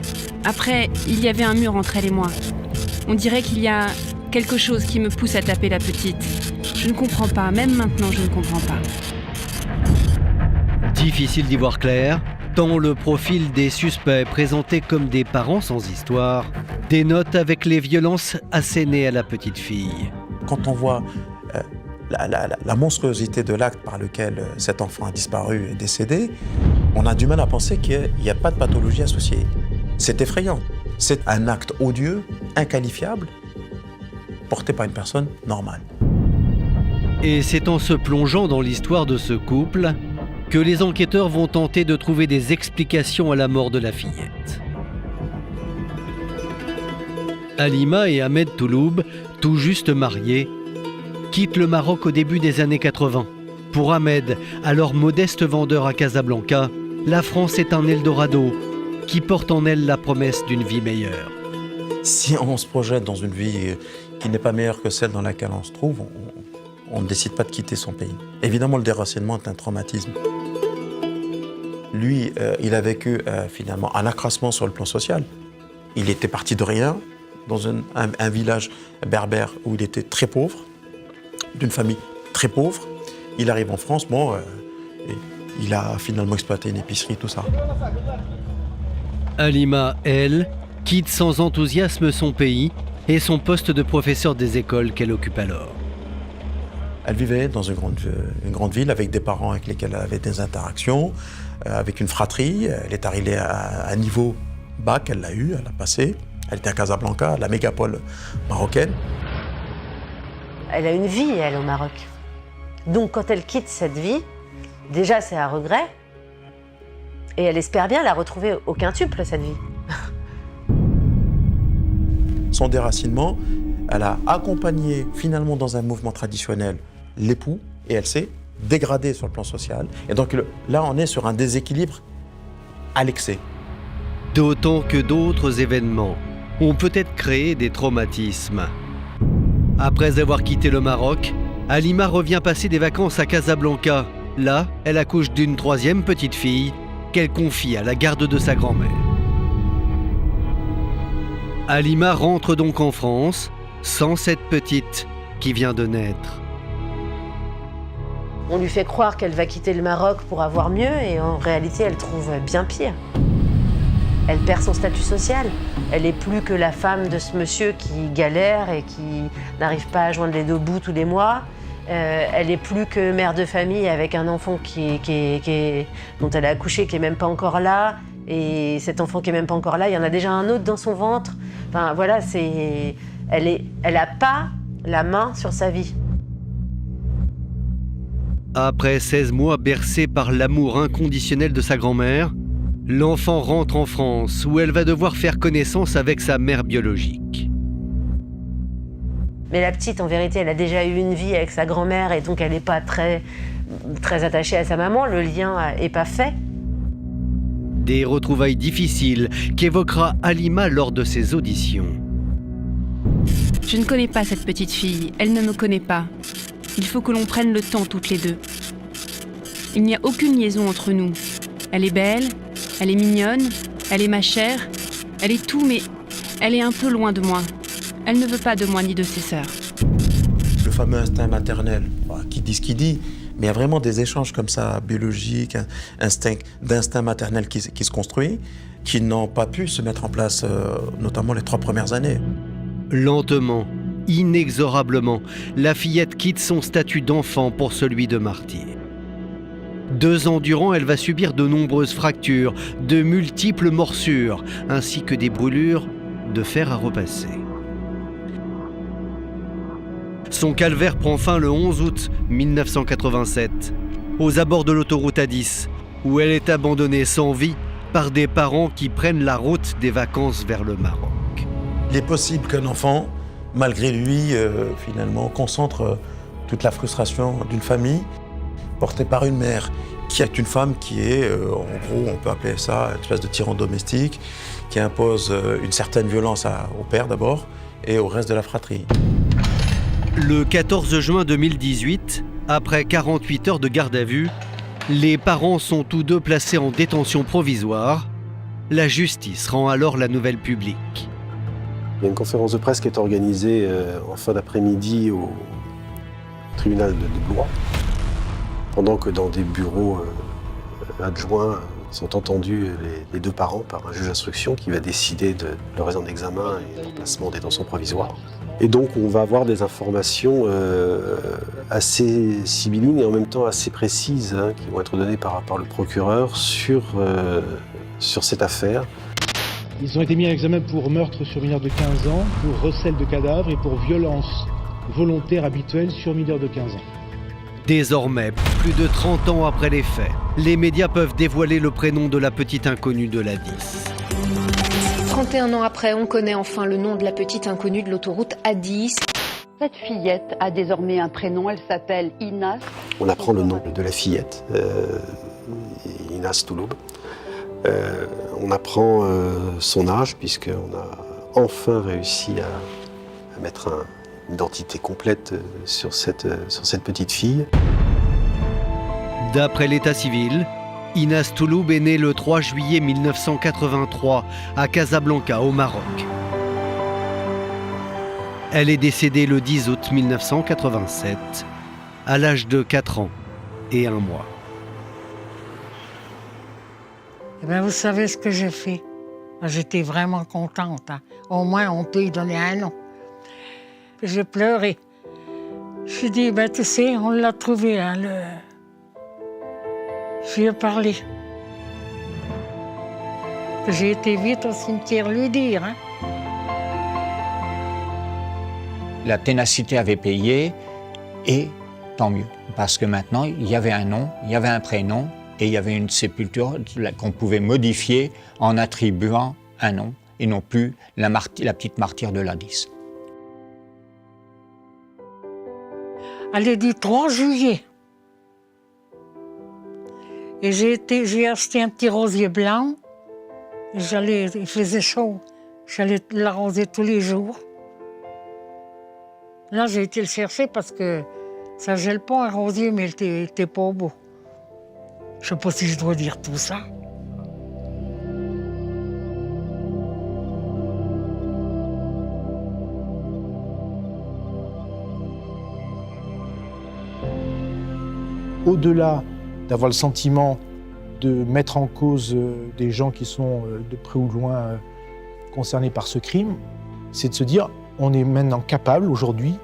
après, il y avait un mur entre elle et moi. On dirait qu'il y a quelque chose qui me pousse à taper la petite. Je ne comprends pas, même maintenant, je ne comprends pas. Difficile d'y voir clair, tant le profil des suspects présentés comme des parents sans histoire dénote avec les violences assénées à la petite fille. Quand on voit la monstruosité de l'acte par lequel cet enfant a disparu et décédé, on a du mal à penser qu'il n'y a pas de pathologie associée. C'est effrayant. C'est un acte odieux, inqualifiable, porté par une personne normale. Et c'est en se plongeant dans l'histoire de ce couple que les enquêteurs vont tenter de trouver des explications à la mort de la fillette. Halima et Ahmed Touloub, tout juste mariés, quittent le Maroc au début des années 80. Pour Ahmed, alors modeste vendeur à Casablanca, la France est un Eldorado qui porte en elle la promesse d'une vie meilleure. Si on se projette dans une vie qui n'est pas meilleure que celle dans laquelle on se trouve, on ne décide pas de quitter son pays. Évidemment, le déracinement est un traumatisme. Lui, il a vécu finalement un accroissement sur le plan social. Il était parti de rien, dans un village berbère où il était très pauvre, d'une famille très pauvre. Il arrive en France, il a finalement exploité une épicerie, tout ça. Halima, elle, quitte sans enthousiasme son pays et son poste de professeur des écoles qu'elle occupe alors. Elle vivait dans une grande ville avec des parents avec lesquels elle avait des interactions, avec une fratrie. Elle est arrivée à un niveau bac, elle l'a eu, elle l'a passé. Elle était à Casablanca, la mégapole marocaine. Elle a une vie, elle, au Maroc. Donc, quand elle quitte cette vie, déjà, c'est un regret. Et elle espère bien la retrouver au quintuple, cette vie. Son déracinement, elle a accompagné finalement dans un mouvement traditionnel l'époux et elle s'est dégradée sur le plan social. Et donc là, on est sur un déséquilibre à l'excès. D'autant que d'autres événements ont peut-être créé des traumatismes. Après avoir quitté le Maroc, Halima revient passer des vacances à Casablanca. Là, elle accouche d'une 3e petite fille qu'elle confie à la garde de sa grand-mère. Halima rentre donc en France sans cette petite qui vient de naître. On lui fait croire qu'elle va quitter le Maroc pour avoir mieux et en réalité, elle trouve bien pire. Elle perd son statut social. Elle n'est plus que la femme de ce monsieur qui galère et qui n'arrive pas à joindre les 2 bouts tous les mois. Elle n'est plus que mère de famille avec un enfant dont elle a accouché qui n'est même pas encore là. Et cet enfant qui n'est même pas encore là, il y en a déjà un autre dans son ventre. Enfin voilà, elle n'a pas la main sur sa vie. Après 16 mois bercée par l'amour inconditionnel de sa grand-mère, l'enfant rentre en France où elle va devoir faire connaissance avec sa mère biologique. Mais la petite, en vérité, elle a déjà eu une vie avec sa grand-mère et donc elle n'est pas très attachée à sa maman. Le lien n'est pas fait. Des retrouvailles difficiles qu'évoquera Halima lors de ses auditions. Je ne connais pas cette petite fille, elle ne me connaît pas. Il faut que l'on prenne le temps toutes les deux. Il n'y a aucune liaison entre nous. Elle est belle, elle est mignonne, elle est ma chère, elle est tout, mais elle est un peu loin de moi. Elle ne veut pas de moi ni de ses sœurs. Le fameux instinct maternel, qui dit ce qu'il dit, mais il y a vraiment des échanges comme ça, biologiques, d'instinct maternel qui se construit, qui n'ont pas pu se mettre en place, notamment les 3 premières années. Lentement, Inexorablement, la fillette quitte son statut d'enfant pour celui de martyr. 2 ans durant, elle va subir de nombreuses fractures, de multiples morsures, ainsi que des brûlures de fer à repasser. Son calvaire prend fin le 11 août 1987, aux abords de l'autoroute A10, où elle est abandonnée sans vie par des parents qui prennent la route des vacances vers le Maroc. Il est possible qu'un enfant, malgré lui, finalement, concentre toute la frustration d'une famille portée par une mère, qui est une femme qui est, en gros, on peut appeler ça une espèce de tyran domestique, qui impose une certaine violence au père d'abord et au reste de la fratrie. Le 14 juin 2018, après 48 heures de garde à vue, les parents sont tous deux placés en détention provisoire. La justice rend alors la nouvelle publique. Il y a une conférence de presse qui est organisée en fin d'après-midi au tribunal de Blois, pendant que dans des bureaux adjoints sont entendus les 2 parents par un juge d'instruction qui va décider de leur raison d'examen et de placement en détention provisoire. Et donc on va avoir des informations assez sibyllines et en même temps assez précises qui vont être données par le procureur sur cette affaire. Ils ont été mis en examen pour meurtre sur mineur de 15 ans, pour recel de cadavres et pour violence volontaire habituelle sur mineur de 15 ans. Désormais, plus de 30 ans après les faits, les médias peuvent dévoiler le prénom de la petite inconnue de l'A10. 31 ans après, on connaît enfin le nom de la petite inconnue de l'autoroute A10. Cette fillette a désormais un prénom, elle s'appelle Inas. On apprend le nom de la fillette, Inas Touloub. On apprend son âge, puisqu'on a enfin réussi à mettre une identité complète sur cette petite fille. D'après l'état civil, Inas Touloub est née le 3 juillet 1983 à Casablanca, au Maroc. Elle est décédée le 10 août 1987, à l'âge de 4 ans et 1 mois. Eh bien, vous savez ce que j'ai fait? J'étais vraiment contente. Au moins, on peut y donner un nom. J'ai pleuré. Je lui ai dit, tu sais, on l'a trouvé. Je lui ai parlé. J'ai été vite au cimetière lui dire. La ténacité avait payé, et tant mieux. Parce que maintenant, il y avait un nom, il y avait un prénom, et il y avait une sépulture qu'on pouvait modifier en attribuant un nom, et non plus la petite martyre de l'A10. Elle est du 3 juillet. Et j'ai acheté un petit rosier blanc. Il faisait chaud. J'allais l'arroser tous les jours. Là, j'ai été le chercher parce que ça gèle pas un rosier, mais il était pas beau. Je sais pas si je dois dire tout ça. Au-delà d'avoir le sentiment de mettre en cause des gens qui sont de près ou de loin concernés par ce crime, c'est de se dire on est maintenant capable aujourd'hui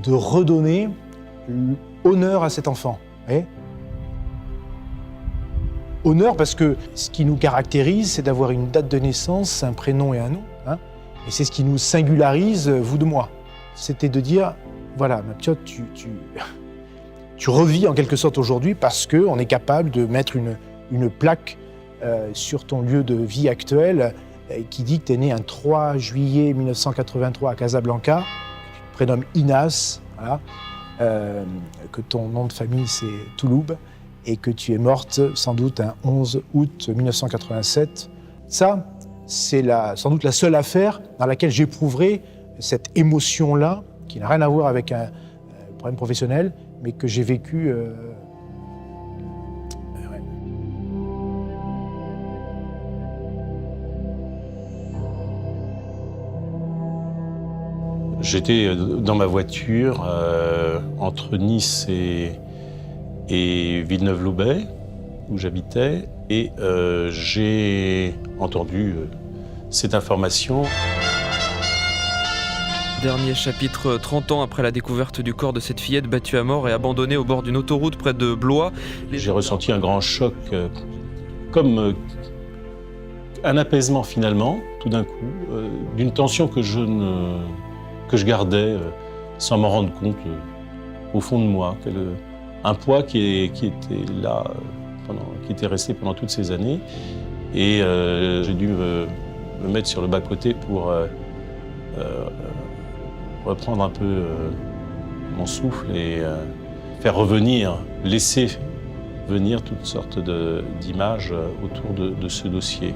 de redonner honneur à cet enfant. Honneur parce que ce qui nous caractérise, c'est d'avoir une date de naissance, un prénom et un nom. Et c'est ce qui nous singularise, vous de moi. C'était de dire, voilà, ma piotte, tu revis en quelque sorte aujourd'hui parce qu'on est capable de mettre une plaque sur ton lieu de vie actuel qui dit que tu es né un 3 juillet 1983 à Casablanca, que tu te prénommes Inas, voilà, que ton nom de famille c'est Touloub et que tu es morte sans doute un 11 août 1987. Ça, c'est sans doute la seule affaire dans laquelle j'éprouverai cette émotion-là, qui n'a rien à voir avec un problème professionnel, mais que j'ai vécu. J'étais dans ma voiture entre Nice et Villeneuve-Loubet, où j'habitais, et j'ai entendu cette information. Dernier chapitre 30 ans après la découverte du corps de cette fillette battue à mort et abandonnée au bord d'une autoroute près de Blois. J'ai ressenti un grand choc, comme un apaisement finalement, tout d'un coup, d'une tension que je gardais sans m'en rendre compte au fond de moi. Un poids qui était là, qui était resté pendant toutes ces années. Et j'ai dû me mettre sur le bas-côté pour reprendre un peu mon souffle et faire revenir, laisser venir toutes sortes d'images autour de ce dossier.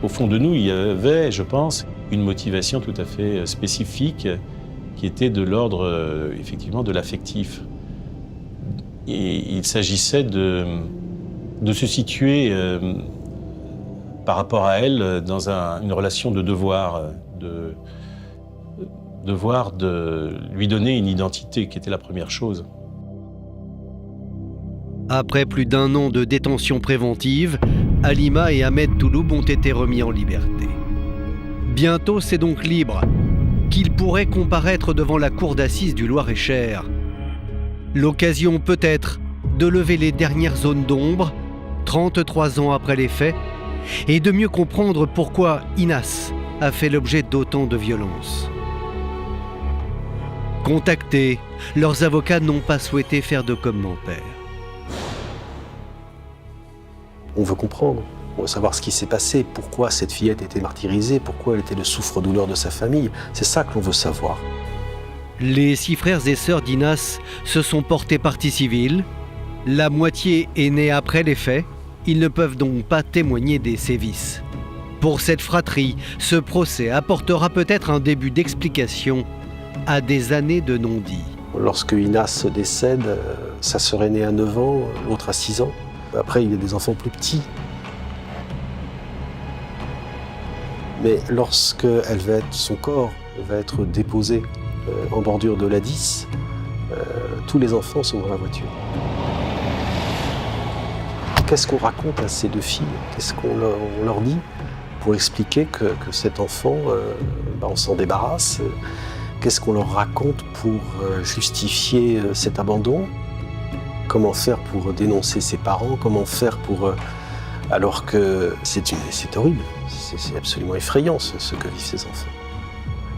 Au fond de nous, il y avait, je pense, une motivation tout à fait spécifique qui était de l'ordre, effectivement, de l'affectif. Et il s'agissait de se situer par rapport à elle dans une relation de devoir, devoir de lui donner une identité qui était la première chose. Après plus d'1 an de détention préventive, Halima et Ahmed Touloub ont été remis en liberté. Bientôt, c'est donc libre qu'ils pourraient comparaître devant la cour d'assises du Loir-et-Cher. L'occasion peut-être de lever les dernières zones d'ombre, 33 ans après les faits, et de mieux comprendre pourquoi Inas a fait l'objet d'autant de violence. Contactés, leurs avocats n'ont pas souhaité faire de commentaires. On veut comprendre, on veut savoir ce qui s'est passé, pourquoi cette fillette était martyrisée, pourquoi elle était le souffre-douleur de sa famille. C'est ça que l'on veut savoir. Les 6 frères et sœurs d'Inas se sont portés partie civile. La moitié est née après les faits. Ils ne peuvent donc pas témoigner des sévices. Pour cette fratrie, ce procès apportera peut-être un début d'explication à des années de non-dit. Lorsque Inas décède, sa sœur aînée a 9 ans, l'autre a 6 ans. Après, il y a des enfants plus petits. Mais lorsque son corps va être déposé en bordure de l'A10, tous les enfants sont dans la voiture. Qu'est-ce qu'on raconte à ces 2 filles? Qu'est-ce qu'on leur dit pour expliquer que cet enfant, on s'en débarrasse? Qu'est-ce qu'on leur raconte pour justifier cet abandon? Comment faire pour dénoncer ses parents? Comment faire pour... alors que c'est horrible, c'est absolument effrayant ce que vivent ces enfants.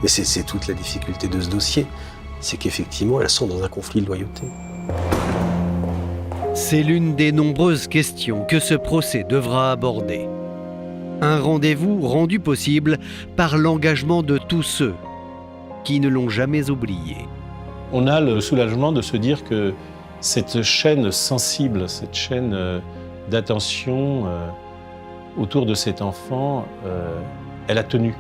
Mais c'est toute la difficulté de ce dossier, c'est qu'effectivement elles sont dans un conflit de loyauté. C'est l'une des nombreuses questions que ce procès devra aborder. Un rendez-vous rendu possible par l'engagement de tous ceux qui ne l'ont jamais oublié. On a le soulagement de se dire que cette chaîne sensible, cette chaîne d'attention autour de cet enfant, elle a tenu.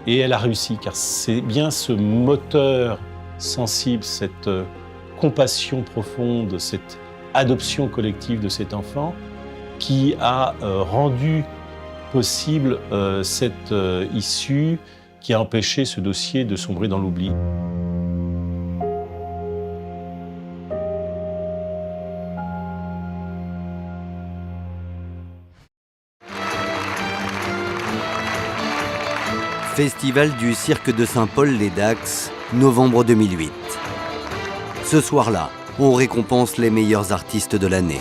Et elle a réussi, car c'est bien ce moteur sensible, cette compassion profonde, cette adoption collective de cet enfant qui a rendu possible cette issue, qui a empêché ce dossier de sombrer dans l'oubli. Festival du Cirque de Saint-Paul-les-Dax, novembre 2008. Ce soir-là, on récompense les meilleurs artistes de l'année.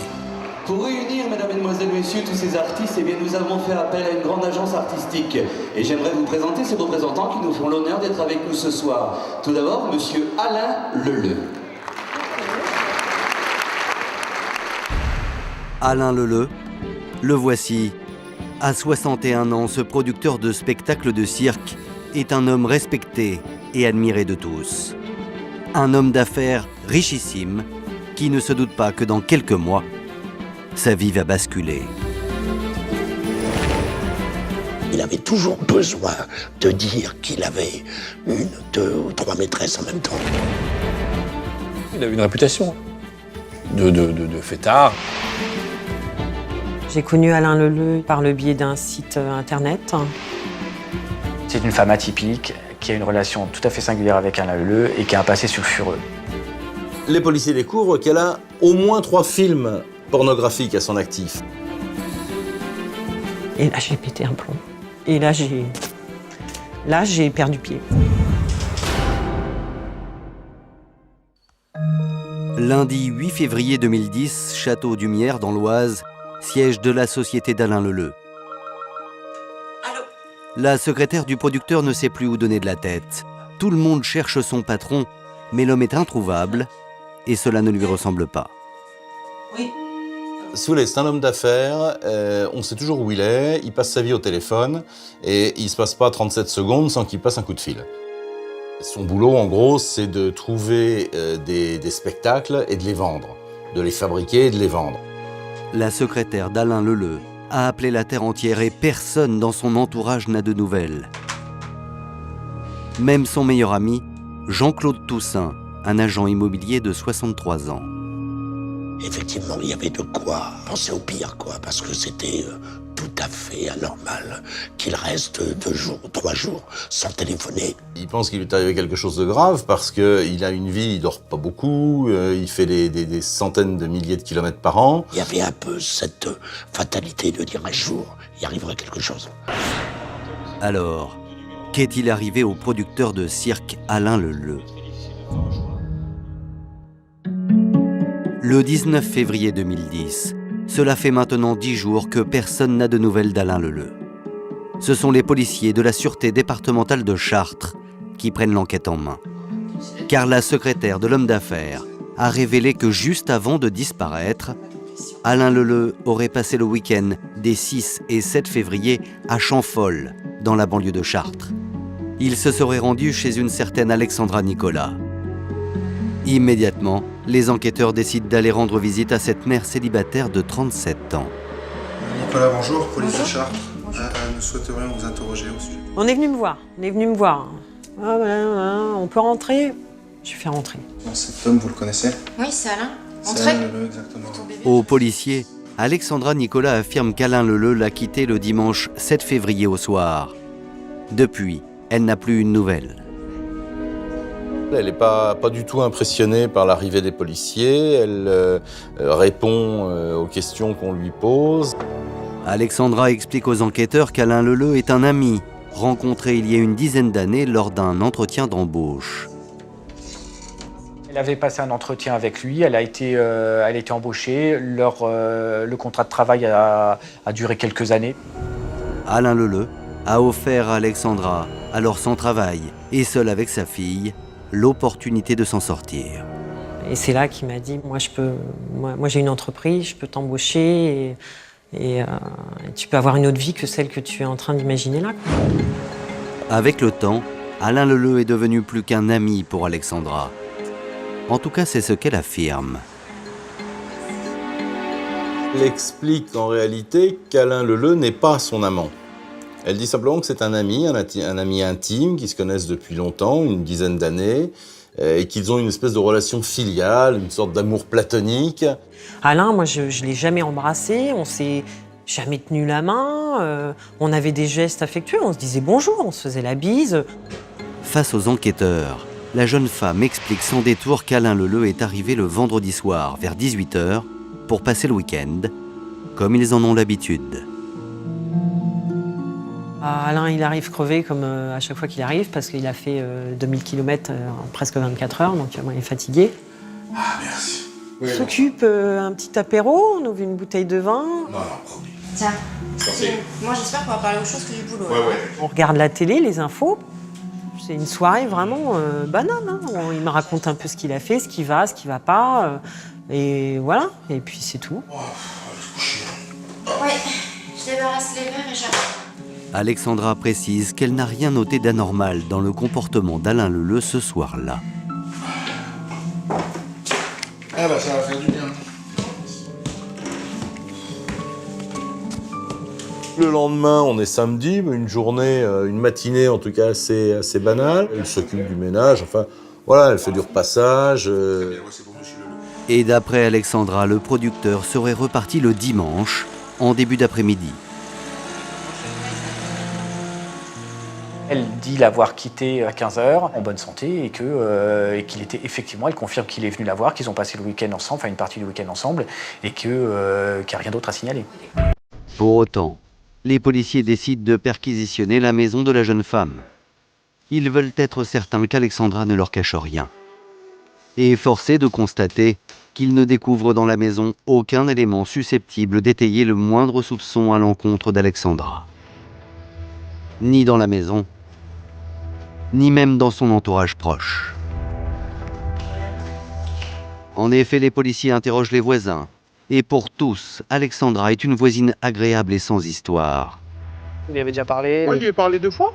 Pour réunir, mesdames, mesdemoiselles, messieurs, tous ces artistes, eh bien, nous avons fait appel à une grande agence artistique. Et j'aimerais vous présenter ces représentants qui nous font l'honneur d'être avec nous ce soir. Tout d'abord, monsieur Alain Leleu. Alain Leleu, le voici. À 61 ans, ce producteur de spectacles de cirque est un homme respecté et admiré de tous. Un homme d'affaires richissime qui ne se doute pas que dans quelques mois, sa vie va basculer. Il avait toujours besoin de dire qu'il avait 1, 2 ou 3 maîtresses en même temps. Il avait une réputation de fêtard. J'ai connu Alain Leleu par le biais d'un site internet. C'est une femme atypique qui a une relation tout à fait singulière avec Alain Leleu et qui a un passé sulfureux. Les policiers découvrent qu'elle a au moins 3 films pornographiques à son actif. Et là, j'ai pété un plomb. Et là, j'ai perdu pied. Lundi 8 février 2010, Château d'Humières dans l'Oise, siège de la société d'Alain Leleu. La secrétaire du producteur ne sait plus où donner de la tête. Tout le monde cherche son patron, mais l'homme est introuvable et cela ne lui ressemble pas. Si vous voulez, c'est un homme d'affaires, on sait toujours où il est, il passe sa vie au téléphone et il ne se passe pas 37 secondes sans qu'il passe un coup de fil. Son boulot, en gros, c'est de trouver des spectacles et de les vendre, de les fabriquer et de les vendre. La secrétaire d'Alain Leleu a appelé la terre entière et personne dans son entourage n'a de nouvelles. Même son meilleur ami, Jean-Claude Toussaint, un agent immobilier de 63 ans. Effectivement, il y avait de quoi penser au pire, parce que c'était tout à fait anormal qu'il reste 2 jours, 3 jours sans téléphoner. Il pense qu'il lui est arrivé quelque chose de grave parce qu'il a une vie, il dort pas beaucoup, il fait des centaines de milliers de kilomètres par an. Il y avait un peu cette fatalité de dire un jour, il arriverait quelque chose. Alors, qu'est-il arrivé au producteur de cirque Alain Leleu ? Le 19 février 2010, cela fait maintenant 10 jours que personne n'a de nouvelles d'Alain Leleu. Ce sont les policiers de la sûreté départementale de Chartres qui prennent l'enquête en main. Car la secrétaire de l'homme d'affaires a révélé que juste avant de disparaître, Alain Leleu aurait passé le week-end des 6 et 7 février à Champfol, dans la banlieue de Chartres. Il se serait rendu chez une certaine Alexandra Nicolas. Immédiatement, les enquêteurs décident d'aller rendre visite à cette mère célibataire de 37 ans. Nicolas, bonjour, police de Chartres. Nous souhaiterions vous interroger au sujet. On est venu me voir, Ah, on peut rentrer ? Je fais rentrer. Cet homme, vous le connaissez ? Oui, c'est Alain. C'est Alain Leleu, exactement. Aux policiers, Alexandra Nicolas affirme qu'Alain Leleu l'a quitté le dimanche 7 février au soir. Depuis, elle n'a plus une nouvelle. Elle n'est pas du tout impressionnée par l'arrivée des policiers, elle répond aux questions qu'on lui pose. Alexandra explique aux enquêteurs qu'Alain Leleu est un ami, rencontré il y a une dizaine d'années lors d'un entretien d'embauche. Elle avait passé un entretien avec lui, elle a été embauchée, le contrat de travail a duré quelques années. Alain Leleu a offert à Alexandra, alors sans travail et seule avec sa fille, l'opportunité de s'en sortir. Et c'est là qu'il m'a dit, moi j'ai une entreprise, je peux t'embaucher et tu peux avoir une autre vie que celle que tu es en train d'imaginer là. Avec le temps, Alain Leleu est devenu plus qu'un ami pour Alexandra. En tout cas, c'est ce qu'elle affirme. Elle explique en réalité qu'Alain Leleu n'est pas son amant. Elle dit simplement que c'est un ami intime, qu'ils se connaissent depuis longtemps, une dizaine d'années, et qu'ils ont une espèce de relation filiale, une sorte d'amour platonique. Alain, moi, je ne l'ai jamais embrassé, on s'est jamais tenu la main, on avait des gestes affectueux, on se disait bonjour, on se faisait la bise. Face aux enquêteurs, la jeune femme explique sans détour qu'Alain Leleu est arrivé le vendredi soir, vers 18h, pour passer le week-end, comme ils en ont l'habitude. Alain, il arrive crevé comme à chaque fois qu'il arrive parce qu'il a fait 2000 km en presque 24 heures, donc il est fatigué. Ah, merci. Il s'occupe un petit apéro, on ouvre une bouteille de vin. Non, promis. Tiens, moi j'espère qu'on va parler autre chose que du boulot. On regarde la télé, les infos. C'est une soirée vraiment banane. Hein. Il me raconte un peu ce qu'il a fait, ce qui va pas. Et voilà, et puis c'est tout. Ouais, je débarrasse les verres et j'arrive. Alexandra précise qu'elle n'a rien noté d'anormal dans le comportement d'Alain Leleu ce soir-là. Ah bah ça va faire du bien. Le lendemain, on est samedi, une journée, une matinée en tout cas assez banale. Elle s'occupe du ménage, enfin voilà, elle fait du repassage. Et d'après Alexandra, le producteur serait reparti le dimanche, en début d'après-midi. Elle dit l'avoir quitté à 15h en bonne santé et qu'il était effectivement, elle confirme qu'il est venu la voir, qu'ils ont passé le week-end ensemble, enfin une partie du week-end ensemble, et qu'il n'y a rien d'autre à signaler. Pour autant, les policiers décident de perquisitionner la maison de la jeune femme. Ils veulent être certains qu'Alexandra ne leur cache rien. Et force est de constater qu'ils ne découvrent dans la maison aucun élément susceptible d'étayer le moindre soupçon à l'encontre d'Alexandra. Ni dans la maison, ni même dans son entourage proche. En effet, les policiers interrogent les voisins. Et pour tous, Alexandra est une voisine agréable et sans histoire. Vous lui avez déjà parlé? Moi, je lui ai parlé 2 fois.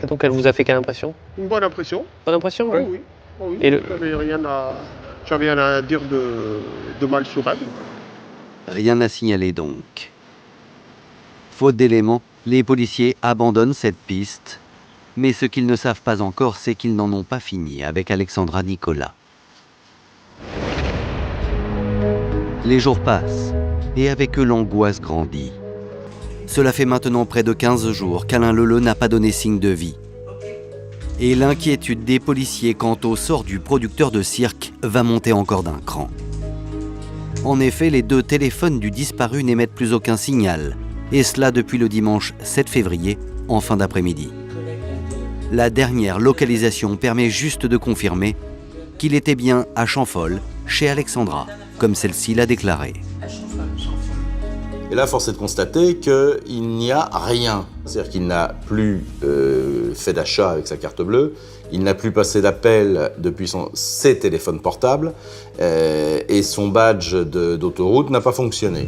Et donc elle vous a fait quelle impression? Une bonne impression. Bonne impression, Oui, oui. oui. Oui, Et j'avais rien à dire de mal sur elle. Rien à signaler donc. Faute d'éléments, les policiers abandonnent cette piste. Mais ce qu'ils ne savent pas encore, c'est qu'ils n'en ont pas fini avec Alexandra Nicolas. Les jours passent, et avec eux l'angoisse grandit. Cela fait maintenant près de 15 jours qu'Alain Leleu n'a pas donné signe de vie. Et l'inquiétude des policiers quant au sort du producteur de cirque va monter encore d'un cran. En effet, les 2 téléphones du disparu n'émettent plus aucun signal, et cela depuis le dimanche 7 février, en fin d'après-midi. La dernière localisation permet juste de confirmer qu'il était bien à Champfol, chez Alexandra, comme celle-ci l'a déclaré. Et là, force est de constater qu'il n'y a rien. C'est-à-dire qu'il n'a plus fait d'achat avec sa carte bleue, il n'a plus passé d'appel depuis ses téléphones portables, et son badge d'autoroute n'a pas fonctionné.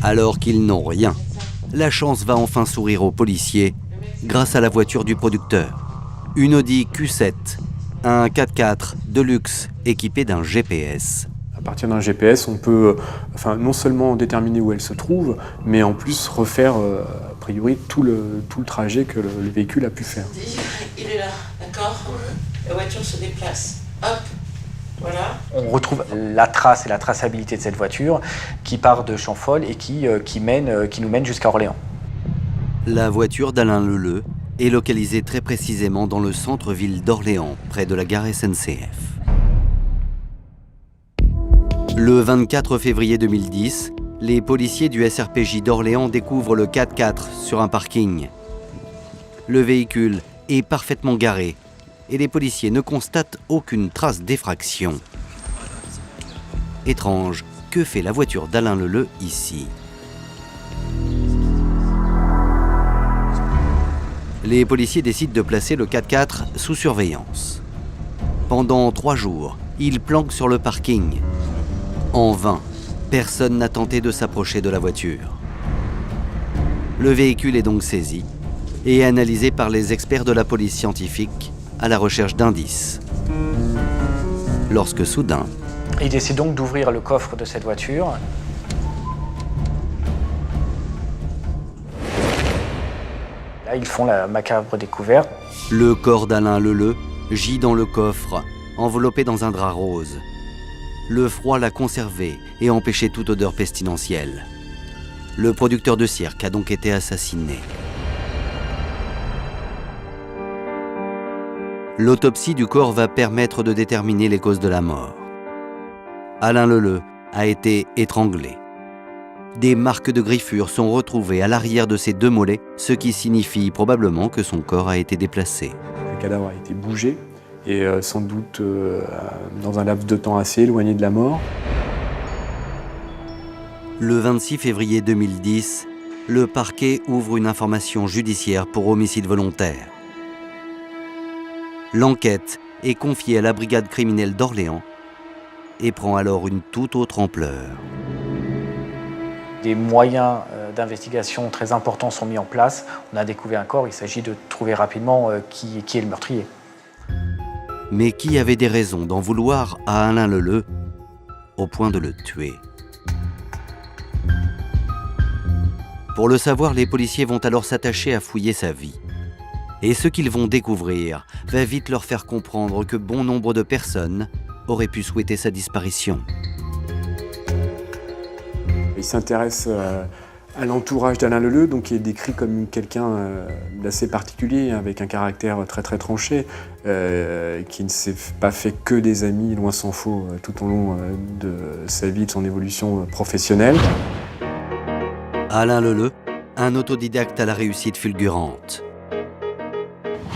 Alors qu'ils n'ont rien, la chance va enfin sourire aux policiers grâce à la voiture du producteur. Une Audi Q7, un 4x4 de luxe équipé d'un GPS. À partir d'un GPS, on peut non seulement déterminer où elle se trouve, mais en plus refaire a priori tout le trajet que le véhicule a pu faire. Il est là, d'accord? La voiture se déplace. Hop, voilà. On retrouve la trace et la traçabilité de cette voiture qui part de Champfol et qui nous mène jusqu'à Orléans. La voiture d'Alain Leleu est localisée très précisément dans le centre-ville d'Orléans, près de la gare SNCF. Le 24 février 2010, les policiers du SRPJ d'Orléans découvrent le 4x4 sur un parking. Le véhicule est parfaitement garé et les policiers ne constatent aucune trace d'effraction. Étrange, que fait la voiture d'Alain Leleu ici? Les policiers décident de placer le 4x4 sous surveillance. Pendant 3 jours, ils planquent sur le parking. En vain, personne n'a tenté de s'approcher de la voiture. Le véhicule est donc saisi et analysé par les experts de la police scientifique à la recherche d'indices. Lorsque soudain... Ils décident donc d'ouvrir le coffre de cette voiture. Là, ils font la macabre découverte. Le corps d'Alain Leleu gît dans le coffre, enveloppé dans un drap rose. Le froid l'a conservé et empêché toute odeur pestilentielle. Le producteur de cirque a donc été assassiné. L'autopsie du corps va permettre de déterminer les causes de la mort. Alain Leleu a été étranglé. Des marques de griffures sont retrouvées à l'arrière de ses 2 mollets, ce qui signifie probablement que son corps a été déplacé. Le cadavre a été bougé et sans doute dans un laps de temps assez éloigné de la mort. Le 26 février 2010, le parquet ouvre une information judiciaire pour homicide volontaire. L'enquête est confiée à la brigade criminelle d'Orléans et prend alors une toute autre ampleur. Des moyens d'investigation très importants sont mis en place. On a découvert un corps, il s'agit de trouver rapidement qui est le meurtrier. Mais qui avait des raisons d'en vouloir à Alain Leleu au point de le tuer? Pour le savoir, les policiers vont alors s'attacher à fouiller sa vie. Et ce qu'ils vont découvrir va vite leur faire comprendre que bon nombre de personnes auraient pu souhaiter sa disparition. Il s'intéresse à l'entourage d'Alain Leleu, donc qui est décrit comme quelqu'un d'assez particulier, avec un caractère très très tranché, qui ne s'est pas fait que des amis, loin s'en faut, tout au long de sa vie, de son évolution professionnelle. Alain Leleu un autodidacte à la réussite fulgurante.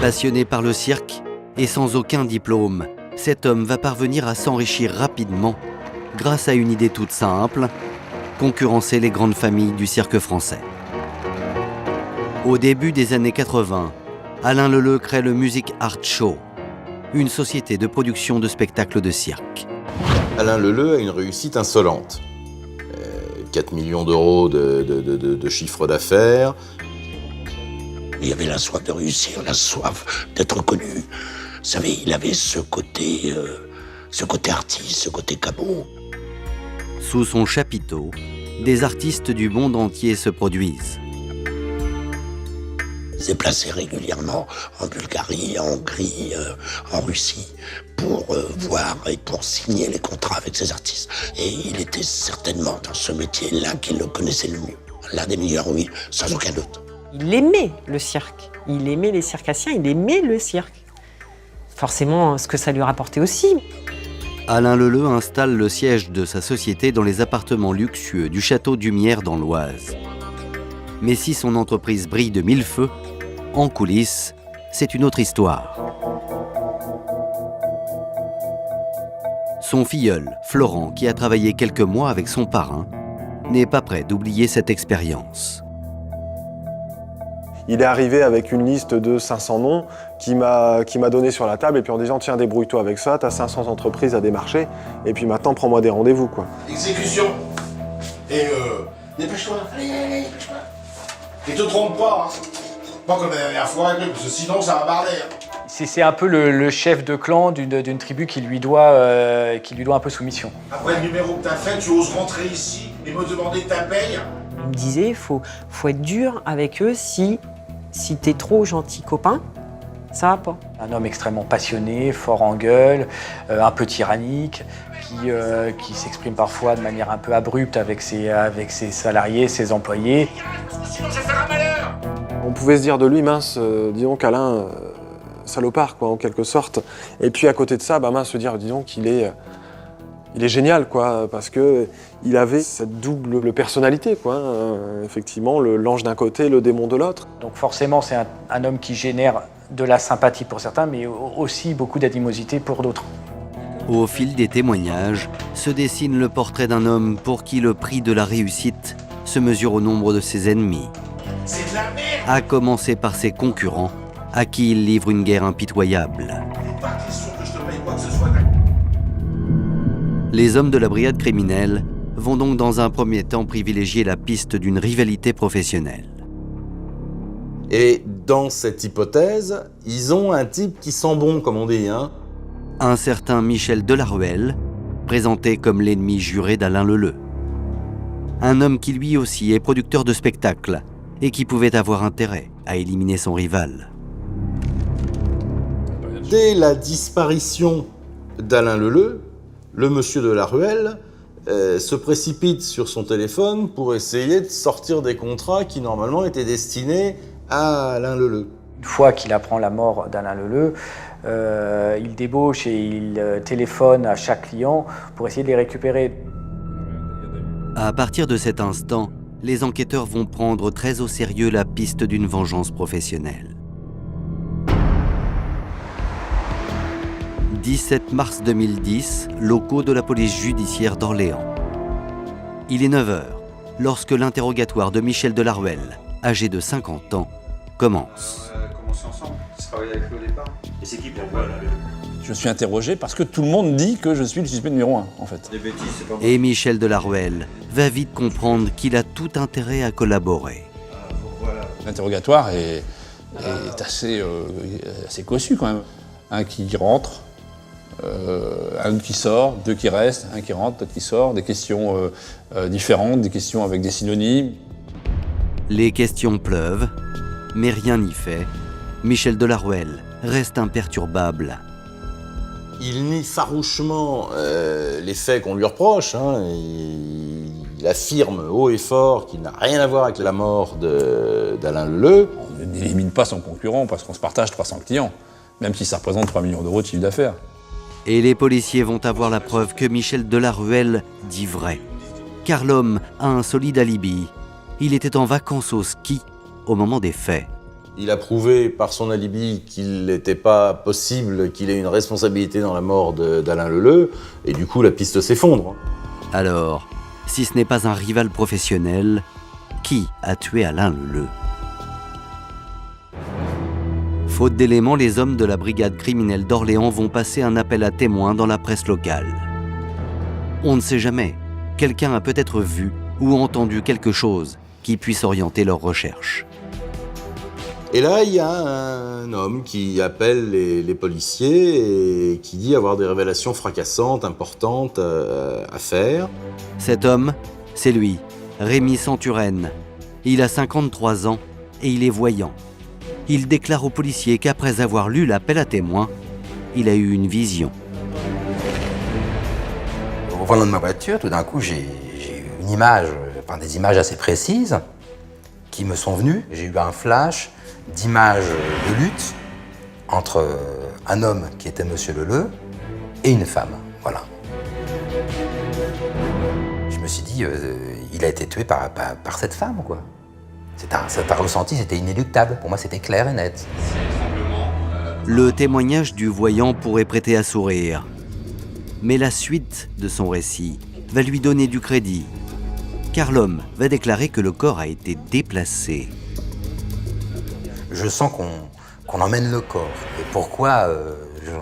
Passionné par le cirque et sans aucun diplôme, cet homme va parvenir à s'enrichir rapidement grâce à une idée toute simple, concurrencer les grandes familles du cirque français. Au début des années 80, Alain Leleu crée le Music Art Show, une société de production de spectacles de cirque. Alain Leleu a une réussite insolente. 4 millions d'euros de chiffre d'affaires. Il y avait la soif de réussir, la soif d'être connu. Vous savez, il avait ce côté artiste, ce côté cabot. Sous son chapiteau, des artistes du monde entier se produisent. Il s'est placé régulièrement en Bulgarie, en Hongrie, en Russie, pour voir et pour signer les contrats avec ces artistes. Et il était certainement dans ce métier-là qu'il le connaissait le mieux. L'un des meilleurs, oui, sans aucun doute. Il aimait le cirque, il aimait les circassiens, il aimait le cirque. Forcément, ce que ça lui rapportait aussi. Alain Leleu installe le siège de sa société dans les appartements luxueux du château d'Humières dans l'Oise. Mais si son entreprise brille de mille feux, en coulisses, c'est une autre histoire. Son filleul, Florent, qui a travaillé quelques mois avec son parrain, n'est pas prêt d'oublier cette expérience. Il est arrivé avec une liste de 500 noms qui m'a donné sur la table et puis en disant tiens, débrouille-toi avec ça, t'as 500 entreprises à démarcher et puis maintenant prends-moi des rendez-vous quoi. Exécution. Et dépêche-toi. Allez, dépêche-toi. Et te trompe pas, hein. Pas comme la dernière fois, parce que sinon ça va barder. Hein. C'est un peu le chef de clan d'une tribu qui lui doit un peu soumission. Après le numéro que t'as fait, tu oses rentrer ici et me demander ta paye? Il me disait, faut être dur avec eux si t'es trop gentil copain, ça va pas. Un homme extrêmement passionné, fort en gueule, un peu tyrannique, qui s'exprime parfois de manière un peu abrupte avec ses salariés, ses employés. Sinon je vais faire un malheur. On pouvait se dire de lui, mince, dis donc Alain, salopard quoi en quelque sorte. Et puis à côté de ça, mince, se dire, dis donc qu'il est génial, quoi, parce que il avait cette double personnalité, quoi. Effectivement, l'ange d'un côté, le démon de l'autre. Donc forcément, c'est un homme qui génère de la sympathie pour certains, mais aussi beaucoup d'animosité pour d'autres. Au fil des témoignages, se dessine le portrait d'un homme pour qui le prix de la réussite se mesure au nombre de ses ennemis. C'est de la merde. À commencer par ses concurrents, à qui il livre une guerre impitoyable. Pas question que je te paye quoi que ce soit. Les hommes de la brigade criminelle vont donc dans un premier temps privilégier la piste d'une rivalité professionnelle. Et dans cette hypothèse, ils ont un type qui sent bon, comme on dit. Hein. Un certain Michel Delaruelle, présenté comme l'ennemi juré d'Alain Leleu. Un homme qui lui aussi est producteur de spectacles et qui pouvait avoir intérêt à éliminer son rival. Dès la disparition d'Alain Leleu, le monsieur Delaruelle se précipite sur son téléphone pour essayer de sortir des contrats qui normalement étaient destinés à Alain Leleu. Une fois qu'il apprend la mort d'Alain Leleu, il débauche et il téléphone à chaque client pour essayer de les récupérer. À partir de cet instant, les enquêteurs vont prendre très au sérieux la piste d'une vengeance professionnelle. 17 mars 2010, locaux de la police judiciaire d'Orléans. Il est 9h lorsque l'interrogatoire de Michel Delaruelle, âgé de 50 ans, commence. Commencer ensemble, travailler avec lui au départ. Et c'est qui pour toi là? Je suis interrogé parce que tout le monde dit que je suis le suspect numéro 1, en fait. Des bêtises, c'est pas bon. Et Michel Delaruelle va vite comprendre qu'il a tout intérêt à collaborer. L'interrogatoire est assez cossu quand même. Un qui rentre, un qui sort, deux qui restent, un qui rentre, d'autres qui sort, des questions différentes, des questions avec des synonymes. Les questions pleuvent, mais rien n'y fait. Michel Delaruelle reste imperturbable. Il nie farouchement les faits qu'on lui reproche. Hein. Il affirme haut et fort qu'il n'a rien à voir avec la mort d'Alain Leleu. On n'élimine pas son concurrent parce qu'on se partage 300 clients, même si ça représente 3 millions d'euros de chiffre d'affaires. Et les policiers vont avoir la preuve que Michel Delaruelle dit vrai. Car l'homme a un solide alibi Il était en vacances au ski au moment des faits. Il a prouvé par son alibi qu'il n'était pas possible qu'il ait une responsabilité dans la mort d'Alain Leleu, et du coup la piste s'effondre. Alors, si ce n'est pas un rival professionnel, qui a tué Alain Leleu? Faute d'éléments, les hommes de la brigade criminelle d'Orléans vont passer un appel à témoins dans la presse locale. On ne sait jamais, quelqu'un a peut-être vu ou entendu quelque chose qui puisse orienter leurs recherches. Et là, il y a un homme qui appelle les policiers et qui dit avoir des révélations fracassantes, importantes à faire. Cet homme, c'est lui, Rémi Santurenne. Il a 53 ans et il est voyant. Il déclare aux policiers qu'après avoir lu l'appel à témoins, il a eu une vision. Au volant de ma voiture, tout d'un coup, j'ai eu une image, des images assez précises qui me sont venues. J'ai eu un flash d'images de lutte entre un homme qui était Monsieur Leleu et une femme. Voilà. Je me suis dit, il a été tué par cette femme, quoi. Cet ressenti, c'était inéluctable. Pour moi, c'était clair et net. Le témoignage du voyant pourrait prêter à sourire. Mais la suite de son récit va lui donner du crédit. Car l'homme va déclarer que le corps a été déplacé. Je sens qu'on emmène le corps. Et pourquoi,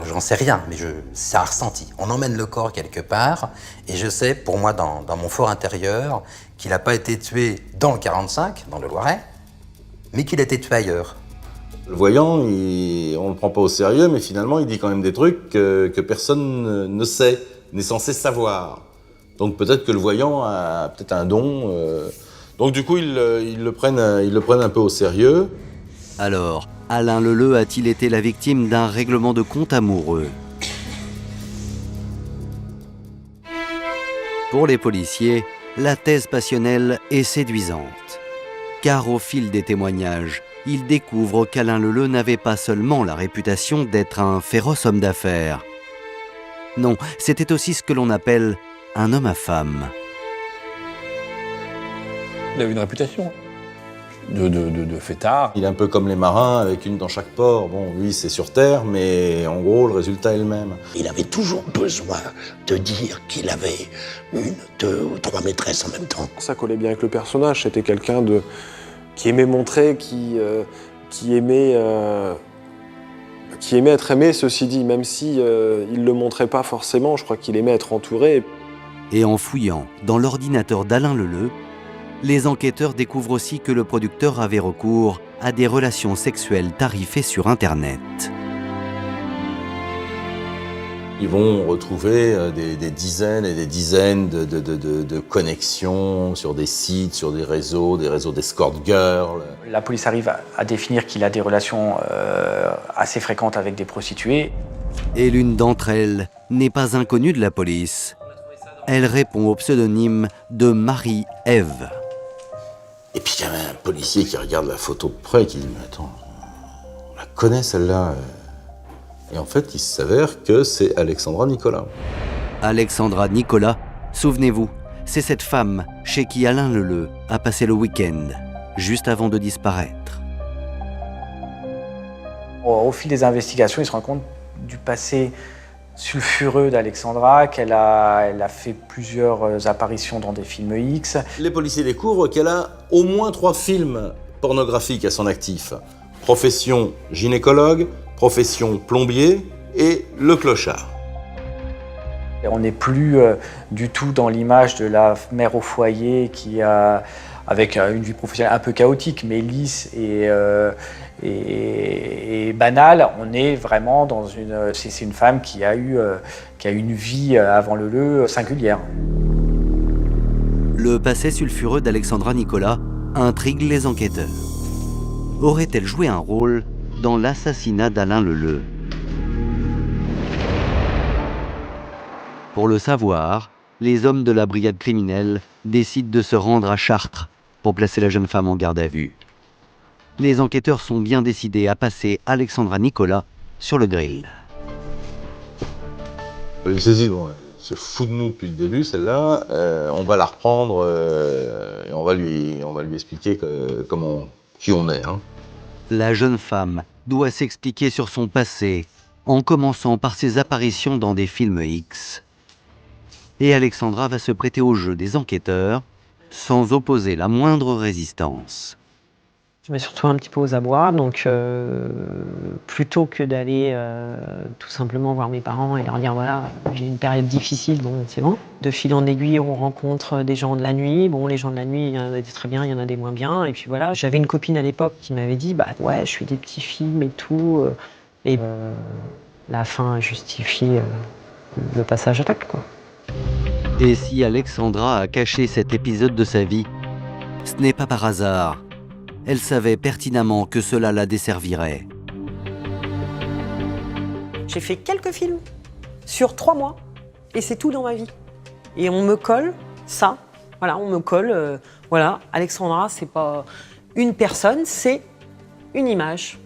j'en sais rien, mais c'est un ressenti. On emmène le corps quelque part, et je sais, pour moi, dans mon fort intérieur, qu'il n'a pas été tué dans le 45, dans le Loiret, mais qu'il a été tué ailleurs. Le voyant, on ne le prend pas au sérieux, mais finalement, il dit quand même des trucs que personne ne sait, n'est censé savoir. Donc peut-être que le voyant a peut-être un don. Donc du coup, ils le prennent un peu au sérieux. Alors, Alain Leleu a-t-il été la victime d'un règlement de compte amoureux? Pour les policiers, la thèse passionnelle est séduisante. Car au fil des témoignages, ils découvrent qu'Alain Leleu n'avait pas seulement la réputation d'être un féroce homme d'affaires. Non, c'était aussi ce que l'on appelle un homme à femme. Il avait une réputation de fêtard. Il est un peu comme les marins, avec une dans chaque port. Bon, lui, c'est sur Terre, mais en gros, le résultat est le même. Il avait toujours besoin de dire qu'il avait 1, 2 ou 3 maîtresses en même temps. Ça collait bien avec le personnage. C'était quelqu'un qui aimait montrer, qui aimait être aimé, ceci dit, même si il le montrait pas forcément. Je crois qu'il aimait être entouré. Et en fouillant dans l'ordinateur d'Alain Leleu, les enquêteurs découvrent aussi que le producteur avait recours à des relations sexuelles tarifées sur Internet. Ils vont retrouver des dizaines et des dizaines de connexions sur des sites, sur des réseaux d'escort girls. La police arrive à définir qu'il a des relations assez fréquentes avec des prostituées. Et l'une d'entre elles n'est pas inconnue de la police. Elle répond au pseudonyme de Marie-Ève. Et puis il y avait un policier qui regarde la photo de près et qui dit « Mais attends, on la connaît celle-là ». Et en fait, il s'avère que c'est Alexandra Nicolas. Alexandra Nicolas, souvenez-vous, c'est cette femme chez qui Alain Leleu a passé le week-end, juste avant de disparaître. Au fil des investigations, il se rend compte du passé sulfureux d'Alexandra, qu'elle a fait plusieurs apparitions dans des films X. Les policiers découvrent qu'elle a au moins 3 films pornographiques à son actif. Profession gynécologue, profession plombier et le clochard. Et on n'est plus du tout dans l'image de la mère au foyer qui a, avec une vie professionnelle un peu chaotique, mais lisse et banale. On est vraiment dans c'est une femme qui a eu une vie avant Leleu singulière. Le passé sulfureux d'Alexandra Nicolas intrigue les enquêteurs. Aurait-elle joué un rôle dans l'assassinat d'Alain Leleu? Pour le savoir, les hommes de la brigade criminelle décident de se rendre à Chartres pour placer la jeune femme en garde à vue. Les enquêteurs sont bien décidés à passer Alexandra Nicolas sur le grill. Il saisit, bon, se fout de nous depuis le début, celle-là. On va la reprendre et on va lui expliquer qui on est. Hein. La jeune femme doit s'expliquer sur son passé, en commençant par ses apparitions dans des films X. Et Alexandra va se prêter au jeu des enquêteurs, sans opposer la moindre résistance. Je mets surtout un petit peu aux abois, donc plutôt que d'aller tout simplement voir mes parents et leur dire voilà, j'ai une période difficile, bon c'est bon. De fil en aiguille, on rencontre des gens de la nuit. Bon, les gens de la nuit, il y en a des très bien, il y en a des moins bien. Et puis voilà, j'avais une copine à l'époque qui m'avait dit bah ouais, je fais des petits films et tout. Et la fin justifie le passage à l'acte, quoi. Et si Alexandra a caché cet épisode de sa vie, ce n'est pas par hasard. Elle savait pertinemment que cela la desservirait. J'ai fait quelques films sur 3 mois et c'est tout dans ma vie. Et on me colle ça, voilà, on me colle, voilà, Alexandra, c'est pas une personne, c'est une image.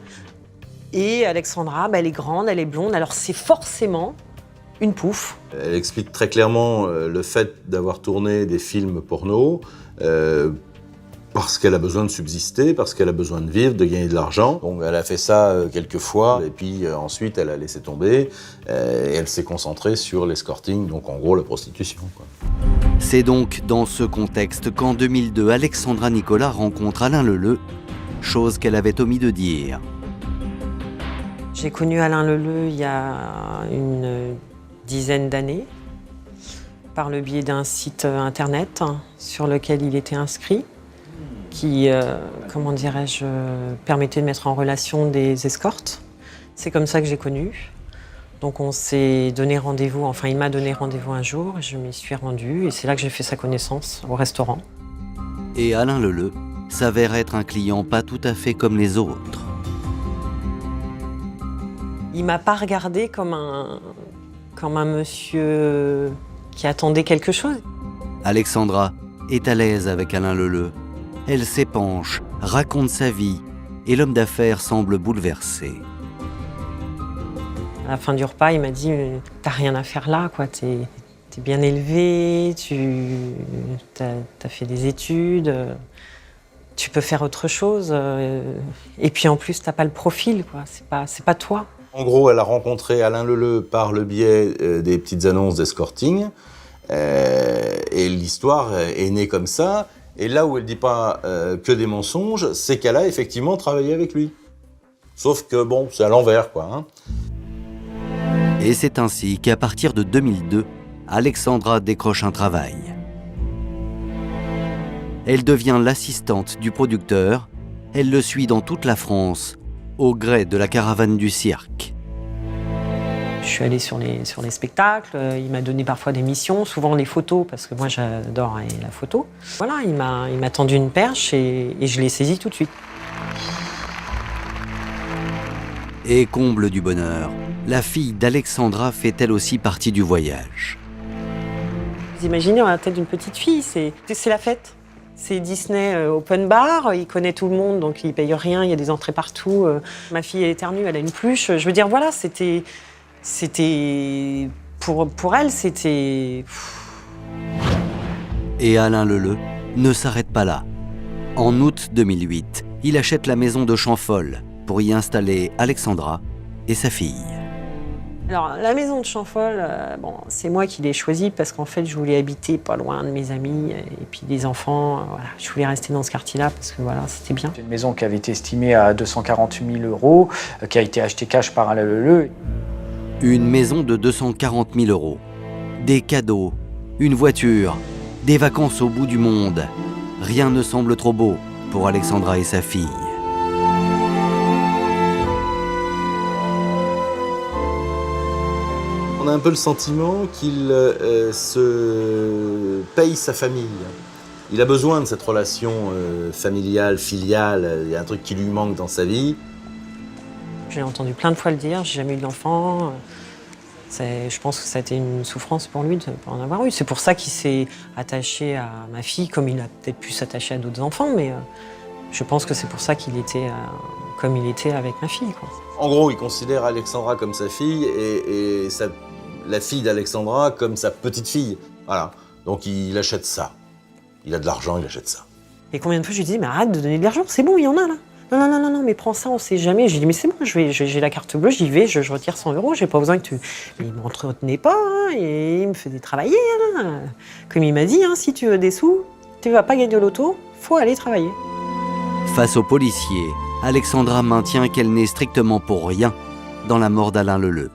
Et Alexandra, bah, elle est grande, elle est blonde, alors c'est forcément une pouffe. Elle explique très clairement le fait d'avoir tourné des films porno. Parce qu'elle a besoin de subsister, parce qu'elle a besoin de vivre, de gagner de l'argent. Donc elle a fait ça quelques fois, et puis ensuite elle a laissé tomber, et elle s'est concentrée sur l'escorting, donc en gros la prostitution, quoi. C'est donc dans ce contexte qu'en 2002, Alexandra Nicolas rencontre Alain Leleu, chose qu'elle avait omis de dire. J'ai connu Alain Leleu il y a une dizaine d'années, par le biais d'un site internet sur lequel il était inscrit, qui, comment dirais-je, permettait de mettre en relation des escortes. C'est comme ça que j'ai connu. Donc on s'est donné rendez-vous, enfin il m'a donné rendez-vous un jour, je m'y suis rendue et c'est là que j'ai fait sa connaissance au restaurant. Et Alain Leleu s'avère être un client pas tout à fait comme les autres. Il m'a pas regardé comme un monsieur qui attendait quelque chose. Alexandra est à l'aise avec Alain Leleu. Elle s'épanche, raconte sa vie, et l'homme d'affaires semble bouleversé. À la fin du repas, il m'a dit « T'as rien à faire là, quoi. T'es bien élevé, t'as fait des études, tu peux faire autre chose. Et puis en plus, t'as pas le profil, quoi. C'est pas toi. » En gros, elle a rencontré Alain Leleu par le biais des petites annonces d'escorting. Et l'histoire est née comme ça. Et là où elle ne dit pas que des mensonges, c'est qu'elle a effectivement travaillé avec lui. Sauf que bon, c'est à l'envers, quoi. Hein. Et c'est ainsi qu'à partir de 2002, Alexandra décroche un travail. Elle devient l'assistante du producteur. Elle le suit dans toute la France, au gré de la caravane du cirque. Je suis allée sur les spectacles, il m'a donné parfois des missions, souvent les photos, parce que moi j'adore la photo. Voilà, il m'a tendu une perche et je l'ai saisie tout de suite. Et comble du bonheur, la fille d'Alexandra fait elle aussi partie du voyage. Vous imaginez, on a la tête d'une petite fille, c'est la fête. C'est Disney Open Bar, il connaît tout le monde, donc il paye rien, il y a des entrées partout. Ma fille est éternue, elle a une pluche. Je veux dire, voilà, c'était pour elle, c'était... Et Alain Leleu ne s'arrête pas là. En août 2008, il achète la maison de Champfolle pour y installer Alexandra et sa fille. Alors, la maison de Champfolle, bon, c'est moi qui l'ai choisie parce qu'en fait, je voulais habiter pas loin de mes amis et puis des enfants. Voilà, je voulais rester dans ce quartier-là parce que voilà, c'était bien. C'est une maison qui avait été estimée à 248 000 €, qui a été achetée cash par Alain Leleu. Une maison de 240 000 €, des cadeaux, une voiture, des vacances au bout du monde. Rien ne semble trop beau pour Alexandra et sa fille. On a un peu le sentiment qu'il se paye sa famille. Il a besoin de cette relation familiale, filiale. Il y a un truc qui lui manque dans sa vie. J'ai entendu plein de fois le dire, j'ai jamais eu d'enfant. Je pense que ça a été une souffrance pour lui de ne pas en avoir eu. C'est pour ça qu'il s'est attaché à ma fille, comme il a peut-être pu s'attacher à d'autres enfants, mais je pense que c'est pour ça qu'il était comme il était avec ma fille, quoi. En gros, il considère Alexandra comme sa fille et la fille d'Alexandra comme sa petite fille. Voilà. Donc il achète ça. Il a de l'argent, il achète ça. Et combien de fois je lui disais, mais arrête de donner de l'argent, c'est bon, il y en a là. Non, mais prends ça, on sait jamais. J'ai dit, mais c'est bon, j'ai la carte bleue, j'y vais, je retire 100 €, j'ai pas besoin que tu... Mais il m'entretenait pas, hein, et il me faisait travailler. Hein. Comme il m'a dit, hein, si tu veux des sous, tu vas pas gagner au loto, faut aller travailler. Face aux policiers, Alexandra maintient qu'elle n'est strictement pour rien dans la mort d'Alain Leleu.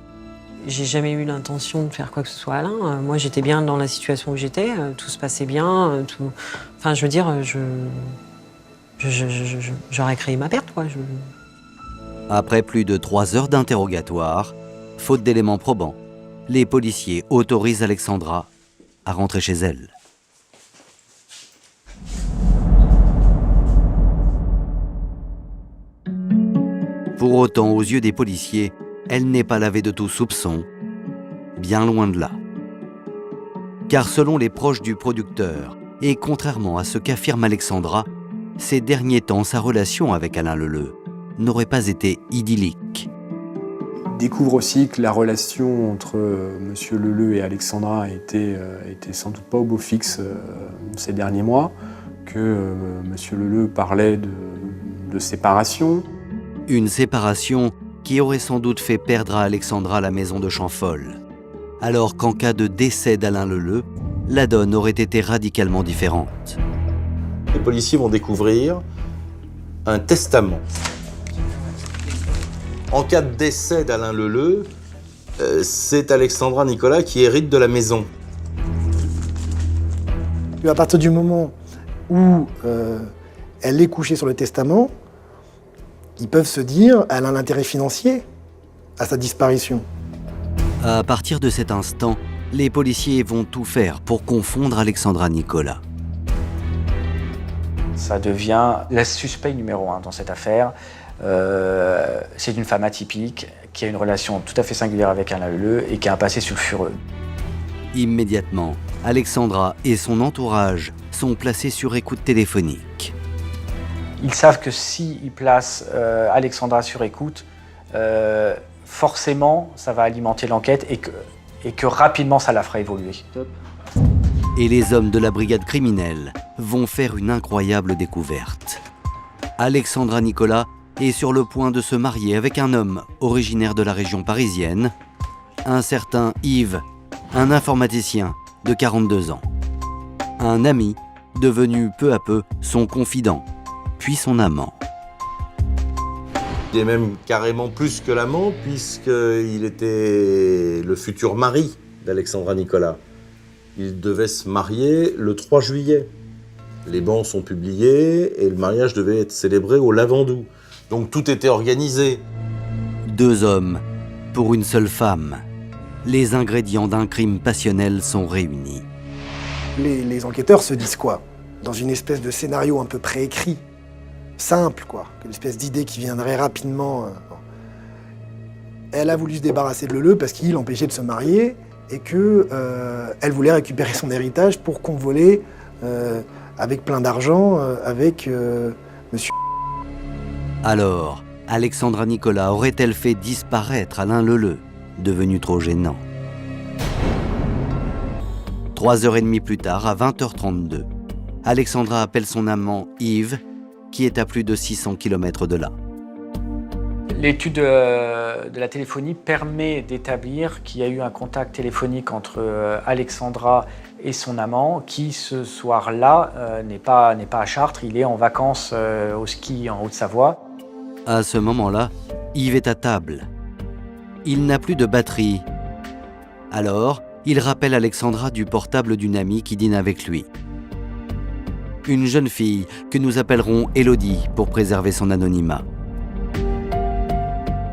J'ai jamais eu l'intention de faire quoi que ce soit à Alain. Moi, j'étais bien dans la situation où j'étais, tout se passait bien, tout... Enfin, je veux dire, j'aurais créé ma perte, quoi. Après plus de 3 heures d'interrogatoire, faute d'éléments probants, les policiers autorisent Alexandra à rentrer chez elle. Pour autant, aux yeux des policiers, elle n'est pas lavée de tout soupçon, bien loin de là. Car selon les proches du producteur, et contrairement à ce qu'affirme Alexandra, ces derniers temps, sa relation avec Alain Leleu n'aurait pas été idyllique. Il découvre aussi que la relation entre M. Leleu et Alexandra était sans doute pas au beau fixe ces derniers mois, que M. Leleu parlait de séparation. Une séparation qui aurait sans doute fait perdre à Alexandra la maison de Champhol, alors qu'en cas de décès d'Alain Leleu, la donne aurait été radicalement différente. Les policiers vont découvrir un testament. En cas de décès d'Alain Leleu, c'est Alexandra Nicolas qui hérite de la maison. À partir du moment où elle est couchée sur le testament, ils peuvent se dire qu'elle a un intérêt financier à sa disparition. À partir de cet instant, les policiers vont tout faire pour confondre Alexandra Nicolas. Ça devient la suspect numéro 1 dans cette affaire. C'est une femme atypique qui a une relation tout à fait singulière avec Alain Leleu et qui a un passé sulfureux. Immédiatement, Alexandra et son entourage sont placés sur écoute téléphonique. Ils savent que s'ils placent Alexandra sur écoute, forcément, ça va alimenter l'enquête et que rapidement, ça la fera évoluer. Et les hommes de la brigade criminelle vont faire une incroyable découverte. Alexandra Nicolas est sur le point de se marier avec un homme originaire de la région parisienne, un certain Yves, un informaticien de 42 ans. Un ami devenu peu à peu son confident, puis son amant. Il est même carrément plus que l'amant, puisqu'il était le futur mari d'Alexandra Nicolas. Il devait se marier le 3 juillet. Les bans sont publiés et le mariage devait être célébré au Lavandou. Donc tout était organisé. 2 hommes pour une seule femme. Les ingrédients d'un crime passionnel sont réunis. Les enquêteurs se disent quoi? Dans une espèce de scénario un peu préécrit, simple quoi, une espèce d'idée qui viendrait rapidement. Elle a voulu se débarrasser de Leleu parce qu'il l'empêchait de se marier et qu'elle voulait récupérer son héritage pour convoler avec plein d'argent avec monsieur. Alors, Alexandra Nicolas aurait-elle fait disparaître Alain Leleu, devenu trop gênant? 3h30 plus tard, à 20h32, Alexandra appelle son amant Yves, qui est à plus de 600 km de là. L'étude de la téléphonie permet d'établir qu'il y a eu un contact téléphonique entre Alexandra et son amant, qui ce soir-là n'est pas à Chartres, il est en vacances au ski en Haute-Savoie. À ce moment-là, Yves est à table. Il n'a plus de batterie. Alors, il rappelle Alexandra du portable d'une amie qui dîne avec lui. Une jeune fille que nous appellerons Élodie pour préserver son anonymat.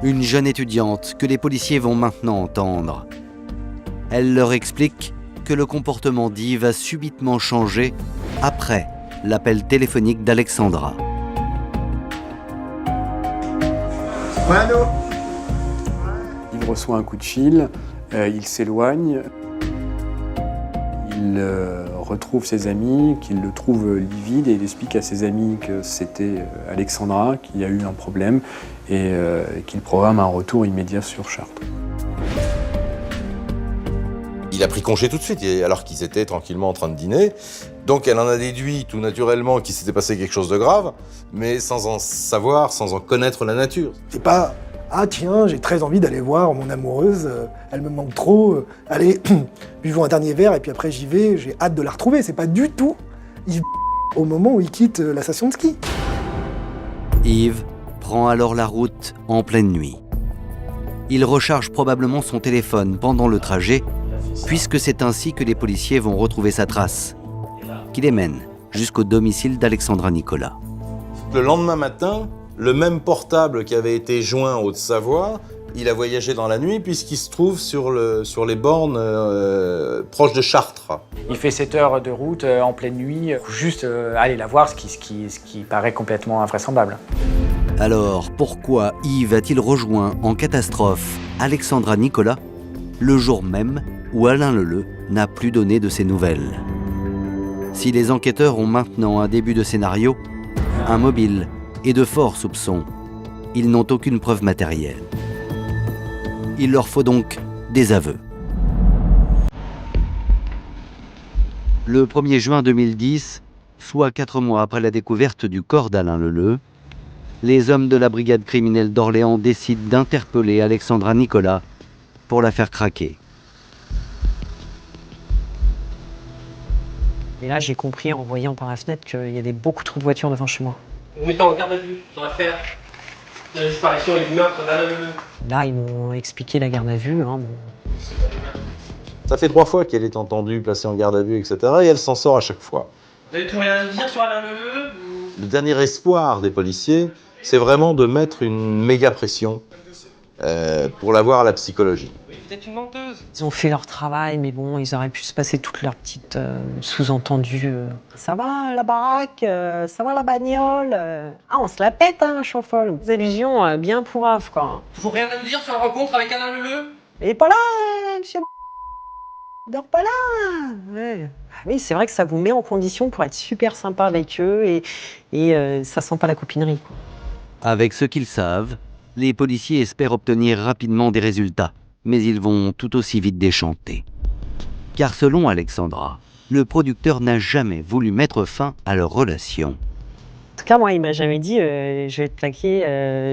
Une jeune étudiante que les policiers vont maintenant entendre. Elle leur explique que le comportement d'Yves a subitement changé après l'appel téléphonique d'Alexandra. Mano. Il reçoit un coup de fil, il s'éloigne, il retrouve ses amis, qu'il le trouve livide et il explique à ses amis que c'était Alexandra, qu'il y a eu un problème et qu'il programme un retour immédiat sur Chartres. Il a pris congé tout de suite, alors qu'ils étaient tranquillement en train de dîner. Donc elle en a déduit tout naturellement qu'il s'était passé quelque chose de grave, mais sans en savoir, sans en connaître la nature. C'est pas « Ah tiens, j'ai très envie d'aller voir mon amoureuse, elle me manque trop, allez, buvons un dernier verre et puis après j'y vais, j'ai hâte de la retrouver ». C'est pas du tout Yves au moment où il quitte la station de ski. Yves prend alors la route en pleine nuit. Il recharge probablement son téléphone pendant le trajet, puisque c'est ainsi que les policiers vont retrouver sa trace, qui les mène jusqu'au domicile d'Alexandra Nicolas. Le lendemain matin, le même portable qui avait été joint en Haute-Savoie, il a voyagé dans la nuit puisqu'il se trouve sur les bornes proches de Chartres. Il fait 7 heures de route en pleine nuit, juste aller la voir, ce qui paraît complètement invraisemblable. Alors, pourquoi Yves a-t-il rejoint en catastrophe Alexandra Nicolas le jour même où Alain Leleu n'a plus donné de ses nouvelles? Si les enquêteurs ont maintenant un début de scénario, un mobile et de forts soupçons, ils n'ont aucune preuve matérielle. Il leur faut donc des aveux. Le 1er juin 2010, soit 4 mois après la découverte du corps d'Alain Leleu, les hommes de la brigade criminelle d'Orléans décident d'interpeller Alexandra Nicolas pour la faire craquer. Et là, j'ai compris en voyant par la fenêtre qu'il y avait beaucoup trop de voitures devant chez moi. Vous mettez en garde à vue dans l'affaire de la disparition et du meurtre d'Alain Leleu. Là, ils m'ont expliqué la garde à vue. Bon. Ça fait 3 fois qu'elle est entendue, placée en garde à vue, etc. Et elle s'en sort à chaque fois. Vous avez trouvé rien à dire sur Alain Leleu? Le dernier espoir des policiers, c'est vraiment de mettre une méga pression pour l'avoir à la psychologie. Vous êtes une menteuse. Ils ont fait leur travail, mais bon, ils auraient pu se passer toutes leurs petites sous-entendus. Ça va la baraque, ça va la bagnole. Ah, on se la pète, hein, chauffe-folle. Des allusions bien pourraves, quoi. Vous n'avez rien à me dire sur la rencontre avec Alain Leleu? Il est pas là, monsieur. Il dort pas là. Ouais. Oui, c'est vrai que ça vous met en condition pour être super sympa avec eux et ça sent pas la copinerie, quoi. Avec ce qu'ils savent, les policiers espèrent obtenir rapidement des résultats, mais ils vont tout aussi vite déchanter. Car selon Alexandra, le producteur n'a jamais voulu mettre fin à leur relation. En tout cas, moi, il m'a jamais dit je vais te plaquer,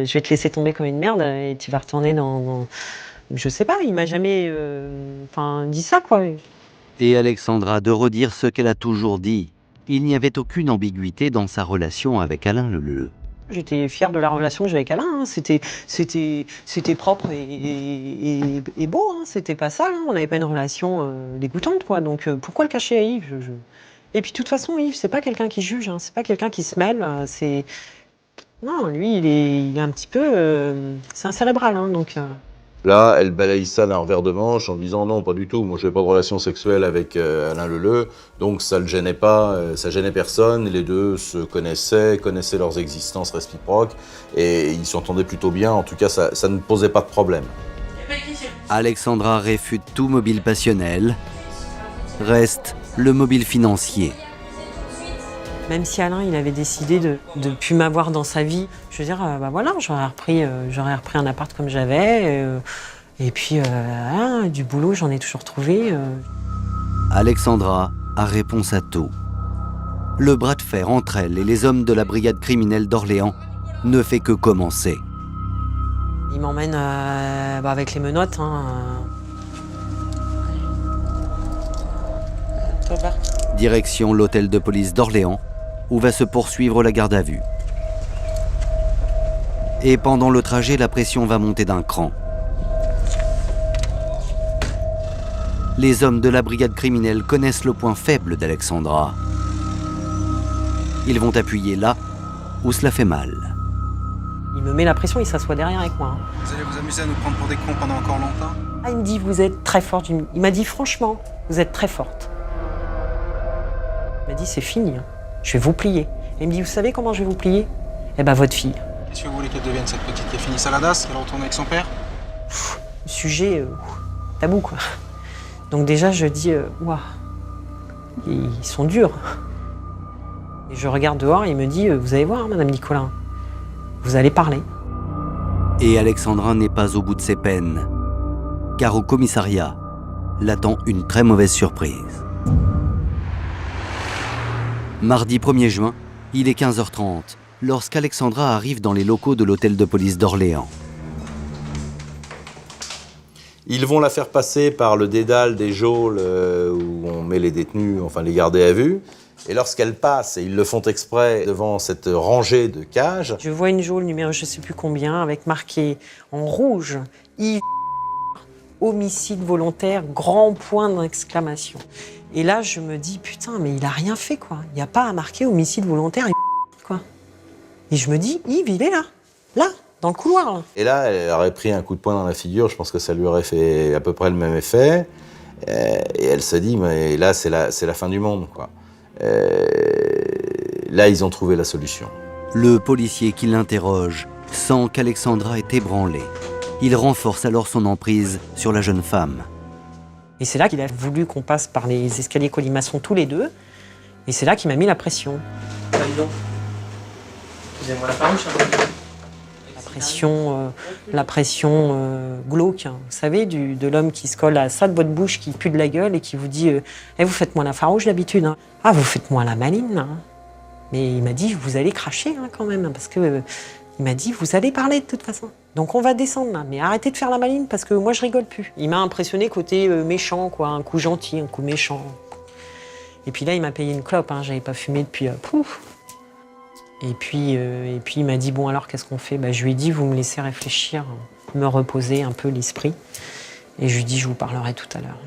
je vais te laisser tomber comme une merde et tu vas retourner dans... Je sais pas, il m'a jamais dit ça, quoi. Et Alexandra de redire ce qu'elle a toujours dit. Il n'y avait aucune ambiguïté dans sa relation avec Alain Leleu. J'étais fière de la relation que j'avais avec Alain. Hein. C'était propre et beau. Hein. C'était pas sale. Hein. On n'avait pas une relation dégoûtante, quoi. Donc pourquoi le cacher à Yves? Et puis de toute façon, Yves, c'est pas quelqu'un qui juge. Hein. C'est pas quelqu'un qui se mêle. Non, lui, il est un petit peu. C'est un cérébral. Hein, donc. Là, elle balaye ça d'un revers de manche en disant non, pas du tout, moi je n'ai pas de relation sexuelle avec Alain Leleu, donc ça ne gênait pas, ça gênait personne, les deux se connaissaient leurs existences réciproques et ils s'entendaient plutôt bien, en tout cas ça ne posait pas de problème. Alexandra réfute tout mobile passionnel, reste le mobile financier. Même si Alain, il avait décidé de ne plus m'avoir dans sa vie, je veux dire, voilà, j'aurais repris un appart comme j'avais. Et puis, du boulot, j'en ai toujours trouvé. Alexandra a réponse à tout. Le bras de fer entre elle et les hommes de la brigade criminelle d'Orléans ne fait que commencer. Il m'emmène avec les menottes. Hein, Direction l'hôtel de police d'Orléans, où va se poursuivre la garde à vue. Et pendant le trajet, la pression va monter d'un cran. Les hommes de la brigade criminelle connaissent le point faible d'Alexandra. Ils vont appuyer là où cela fait mal. Il me met la pression, il s'assoit derrière avec moi. Hein. Vous allez vous amuser à nous prendre pour des cons pendant encore longtemps? Ah, il me dit, vous êtes très forte. Il m'a dit, franchement, vous êtes très forte. Il m'a dit, c'est fini. Hein. Je vais vous plier. Et il me dit, vous savez comment je vais vous plier? Eh ben, votre fille. Qu'est-ce que vous voulez qu'elle devienne, cette petite qui a fini Saladas, qu'elle retourne avec son père? Sujet tabou, quoi. Donc déjà, je dis, waouh, ils sont durs. Et je regarde dehors et il me dit, vous allez voir, Madame Nicolas, vous allez parler. Et Alexandra n'est pas au bout de ses peines. Car au commissariat, l'attend une très mauvaise surprise. Mardi 1er juin, il est 15h30, lorsqu'Alexandra arrive dans les locaux de l'hôtel de police d'Orléans. Ils vont la faire passer par le dédale des geôles où on met les détenus, enfin les gardés à vue. Et lorsqu'elle passe, et ils le font exprès, devant cette rangée de cages... Je vois une geôle numéro je ne sais plus combien, avec marqué en rouge « Yves homicide volontaire, grand point d'exclamation ». Et là, je me dis, putain, mais il a rien fait, quoi. Il n'y a pas à marquer homicide volontaire, quoi. Et je me dis, Yves, il est là, dans le couloir. Là. Et là, elle aurait pris un coup de poing dans la figure, je pense que ça lui aurait fait à peu près le même effet. Et elle se dit, mais là, c'est la fin du monde, quoi. Là, ils ont trouvé la solution. Le policier qui l'interroge sent qu'Alexandra est ébranlée. Il renforce alors son emprise sur la jeune femme. Et c'est là qu'il a voulu qu'on passe par les escaliers colimaçon tous les deux. Et c'est là qu'il m'a mis la pression. Bah, dis donc. Excusez-moi la farouche. La pression glauque, hein. Vous savez, de l'homme qui se colle à ça de votre bouche, qui pue de la gueule et qui vous dit vous faites moins la farouche d'habitude. Hein. Ah, vous faites moins la maline. Hein. Mais il m'a dit vous allez cracher hein, quand même, parce que il m'a dit vous allez parler de toute façon. Donc on va descendre là, mais arrêtez de faire la maline parce que moi je rigole plus. Il m'a impressionné côté méchant, quoi, un coup gentil, un coup méchant. Et puis là, il m'a payé une clope, hein, j'avais pas fumé depuis pouf. Et puis il m'a dit, bon alors qu'est-ce qu'on fait ? Je lui ai dit, vous me laissez réfléchir, me reposer un peu l'esprit. Et je lui ai dit, je vous parlerai tout à l'heure.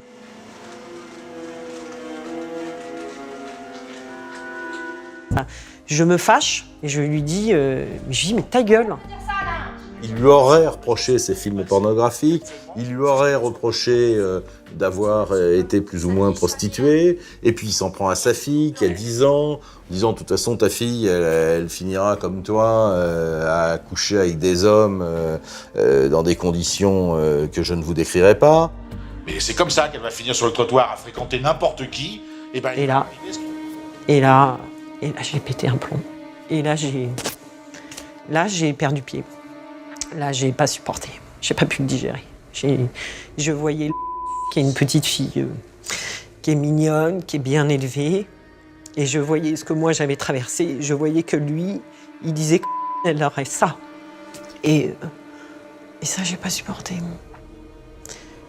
Je me fâche et je lui dis, mais ta gueule ! Il lui aurait reproché ses films pornographiques, il lui aurait reproché d'avoir été plus ou moins prostituée, et puis il s'en prend à sa fille qui a 10 ans, en disant de toute façon ta fille elle finira comme toi à coucher avec des hommes dans des conditions que je ne vous décrirai pas. Mais c'est comme ça qu'elle va finir sur le trottoir à fréquenter n'importe qui, et là j'ai pété un plomb. Et là j'ai perdu pied. Là, j'ai pas supporté. J'ai pas pu le digérer. Je voyais qui est une petite fille qui est mignonne, qui est bien élevée. Et je voyais ce que moi j'avais traversé. Je voyais que lui, il disait qu'elle aurait ça. Et ça, j'ai pas supporté.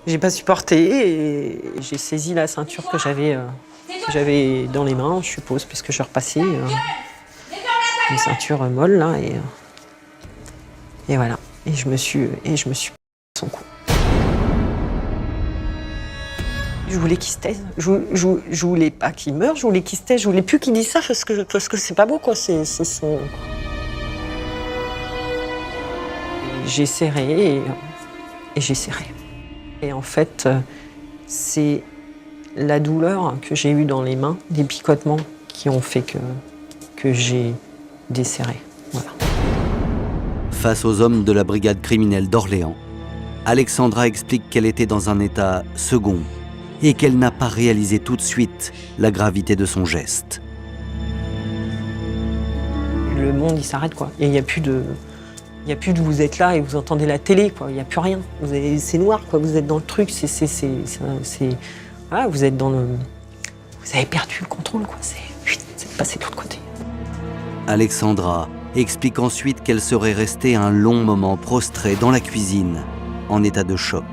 J'ai pas supporté et j'ai saisi la ceinture que j'avais dans les mains, je suppose, puisque je repassais. Une ceinture molle, là. Et voilà. Et je me suis son cou. Je voulais qu'il se taise. Je voulais pas qu'il meure, je voulais qu'il se taise. Je voulais plus qu'il dise ça parce que c'est pas beau, quoi. C'est son... J'ai serré et j'ai serré. Et en fait, c'est la douleur que j'ai eue dans les mains, des picotements qui ont fait que j'ai desserré. Voilà. Face aux hommes de la brigade criminelle d'Orléans, Alexandra explique qu'elle était dans un état second et qu'elle n'a pas réalisé tout de suite la gravité de son geste. Le monde, il s'arrête, quoi. Il n'y a plus de vous êtes là et vous entendez la télé, quoi. Il n'y a plus rien. C'est noir, quoi. Vous êtes dans le truc. Voilà, vous êtes dans le... Vous avez perdu le contrôle, quoi. C'est passé de l'autre côté. Alexandra explique ensuite qu'elle serait restée un long moment prostrée dans la cuisine, en état de choc.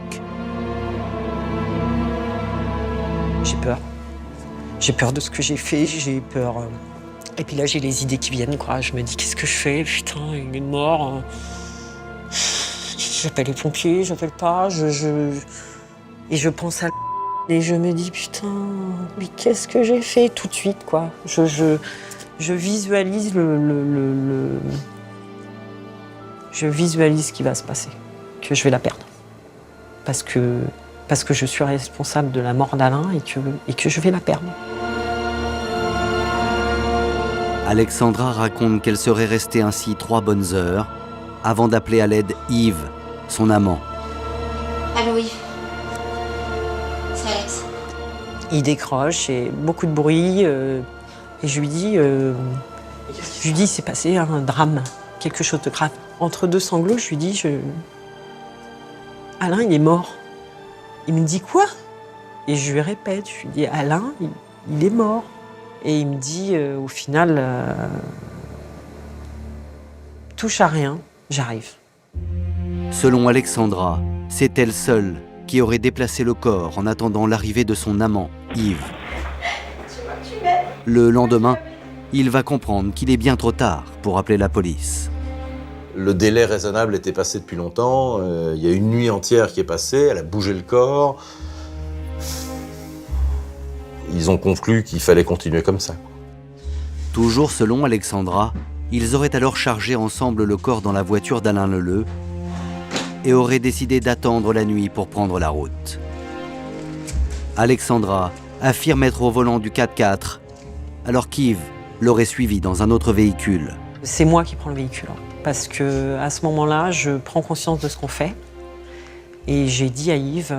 J'ai peur. J'ai peur de ce que j'ai fait, j'ai peur... Et puis là, j'ai les idées qui viennent, quoi. Je me dis, qu'est-ce que je fais ? Putain, il est mort. J'appelle les pompiers, j'appelle pas, Et je pense à... Et je me dis, putain, mais qu'est-ce que j'ai fait tout de suite, quoi. Je visualise Je visualise ce qui va se passer, que je vais la perdre. Parce que je suis responsable de la mort d'Alain et que je vais la perdre. Alexandra raconte qu'elle serait restée ainsi 3 bonnes heures avant d'appeler à l'aide Yves, son amant. Allô Yves. C'est Alex. Il décroche et beaucoup de bruit. Et je lui dis, il s'est passé un drame, quelque chose de grave. Entre 2 sanglots, je lui dis, Alain, il est mort. Il me dit quoi ? Et je lui répète, je lui dis, Alain, il est mort. Et il me dit, au final, touche à rien, j'arrive. Selon Alexandra, c'est elle seule qui aurait déplacé le corps en attendant l'arrivée de son amant, Yves. Le lendemain, il va comprendre qu'il est bien trop tard pour appeler la police. Le délai raisonnable était passé depuis longtemps. Il y a une nuit entière qui est passée, elle a bougé le corps. Ils ont conclu qu'il fallait continuer comme ça. Toujours selon Alexandra, ils auraient alors chargé ensemble le corps dans la voiture d'Alain Leleu et auraient décidé d'attendre la nuit pour prendre la route. Alexandra affirme être au volant du 4x4, alors qu'Yves l'aurait suivi dans un autre véhicule. C'est moi qui prends le véhicule, parce qu'à ce moment-là, je prends conscience de ce qu'on fait. Et j'ai dit à Yves,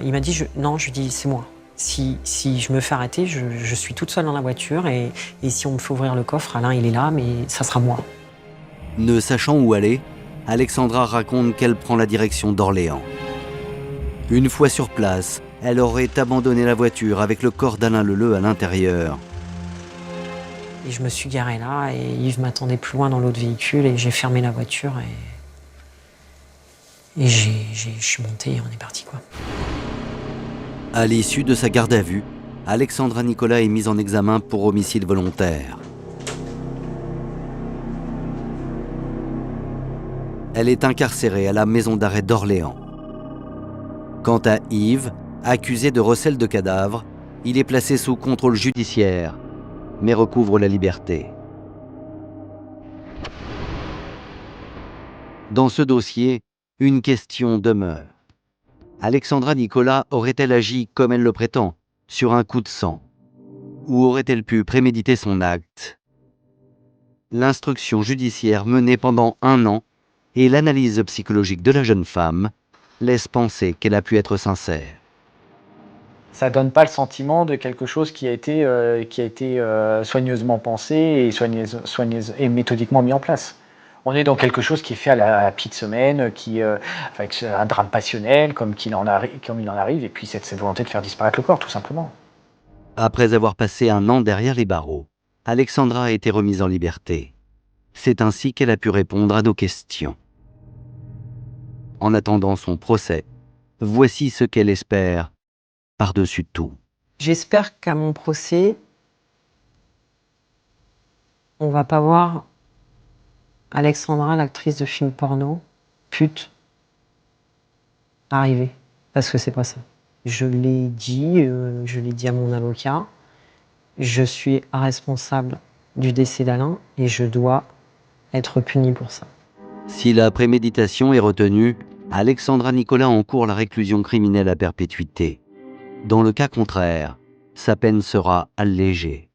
il m'a dit, non, je lui dis, c'est moi. Si je me fais arrêter, je suis toute seule dans la voiture et si on me fait ouvrir le coffre, Alain, il est là, mais ça sera moi. Ne sachant où aller, Alexandra raconte qu'elle prend la direction d'Orléans. Une fois sur place, elle aurait abandonné la voiture avec le corps d'Alain Leleu à l'intérieur. Et je me suis garée là et Yves m'attendait plus loin dans l'autre véhicule et j'ai fermé la voiture et je suis montée et on est parti, quoi. À l'issue de sa garde à vue, Alexandra Nicolas est mise en examen pour homicide volontaire. Elle est incarcérée à la maison d'arrêt d'Orléans. Quant à Yves, accusé de recel de cadavres, il est placé sous contrôle judiciaire, mais recouvre la liberté. Dans ce dossier, une question demeure. Alexandra Nicolas aurait-elle agi comme elle le prétend, sur un coup de sang? Ou aurait-elle pu préméditer son acte? L'instruction judiciaire menée pendant 1 an et l'analyse psychologique de la jeune femme laissent penser qu'elle a pu être sincère. Ça donne pas le sentiment de quelque chose qui a été soigneusement pensé et méthodiquement mis en place. On est dans quelque chose qui est fait à la petite semaine, avec un drame passionnel, comme il en arrive, et puis cette volonté de faire disparaître le corps, tout simplement. Après avoir passé 1 an derrière les barreaux, Alexandra a été remise en liberté. C'est ainsi qu'elle a pu répondre à nos questions. En attendant son procès, voici ce qu'elle espère par-dessus tout. J'espère qu'à mon procès, on va pas voir Alexandra, l'actrice de film porno, pute, arriver. Parce que c'est pas ça. Je l'ai dit à mon avocat, je suis responsable du décès d'Alain et je dois être punie pour ça. Si la préméditation est retenue, Alexandra Nicolas encourt la réclusion criminelle à perpétuité. Dans le cas contraire, sa peine sera allégée.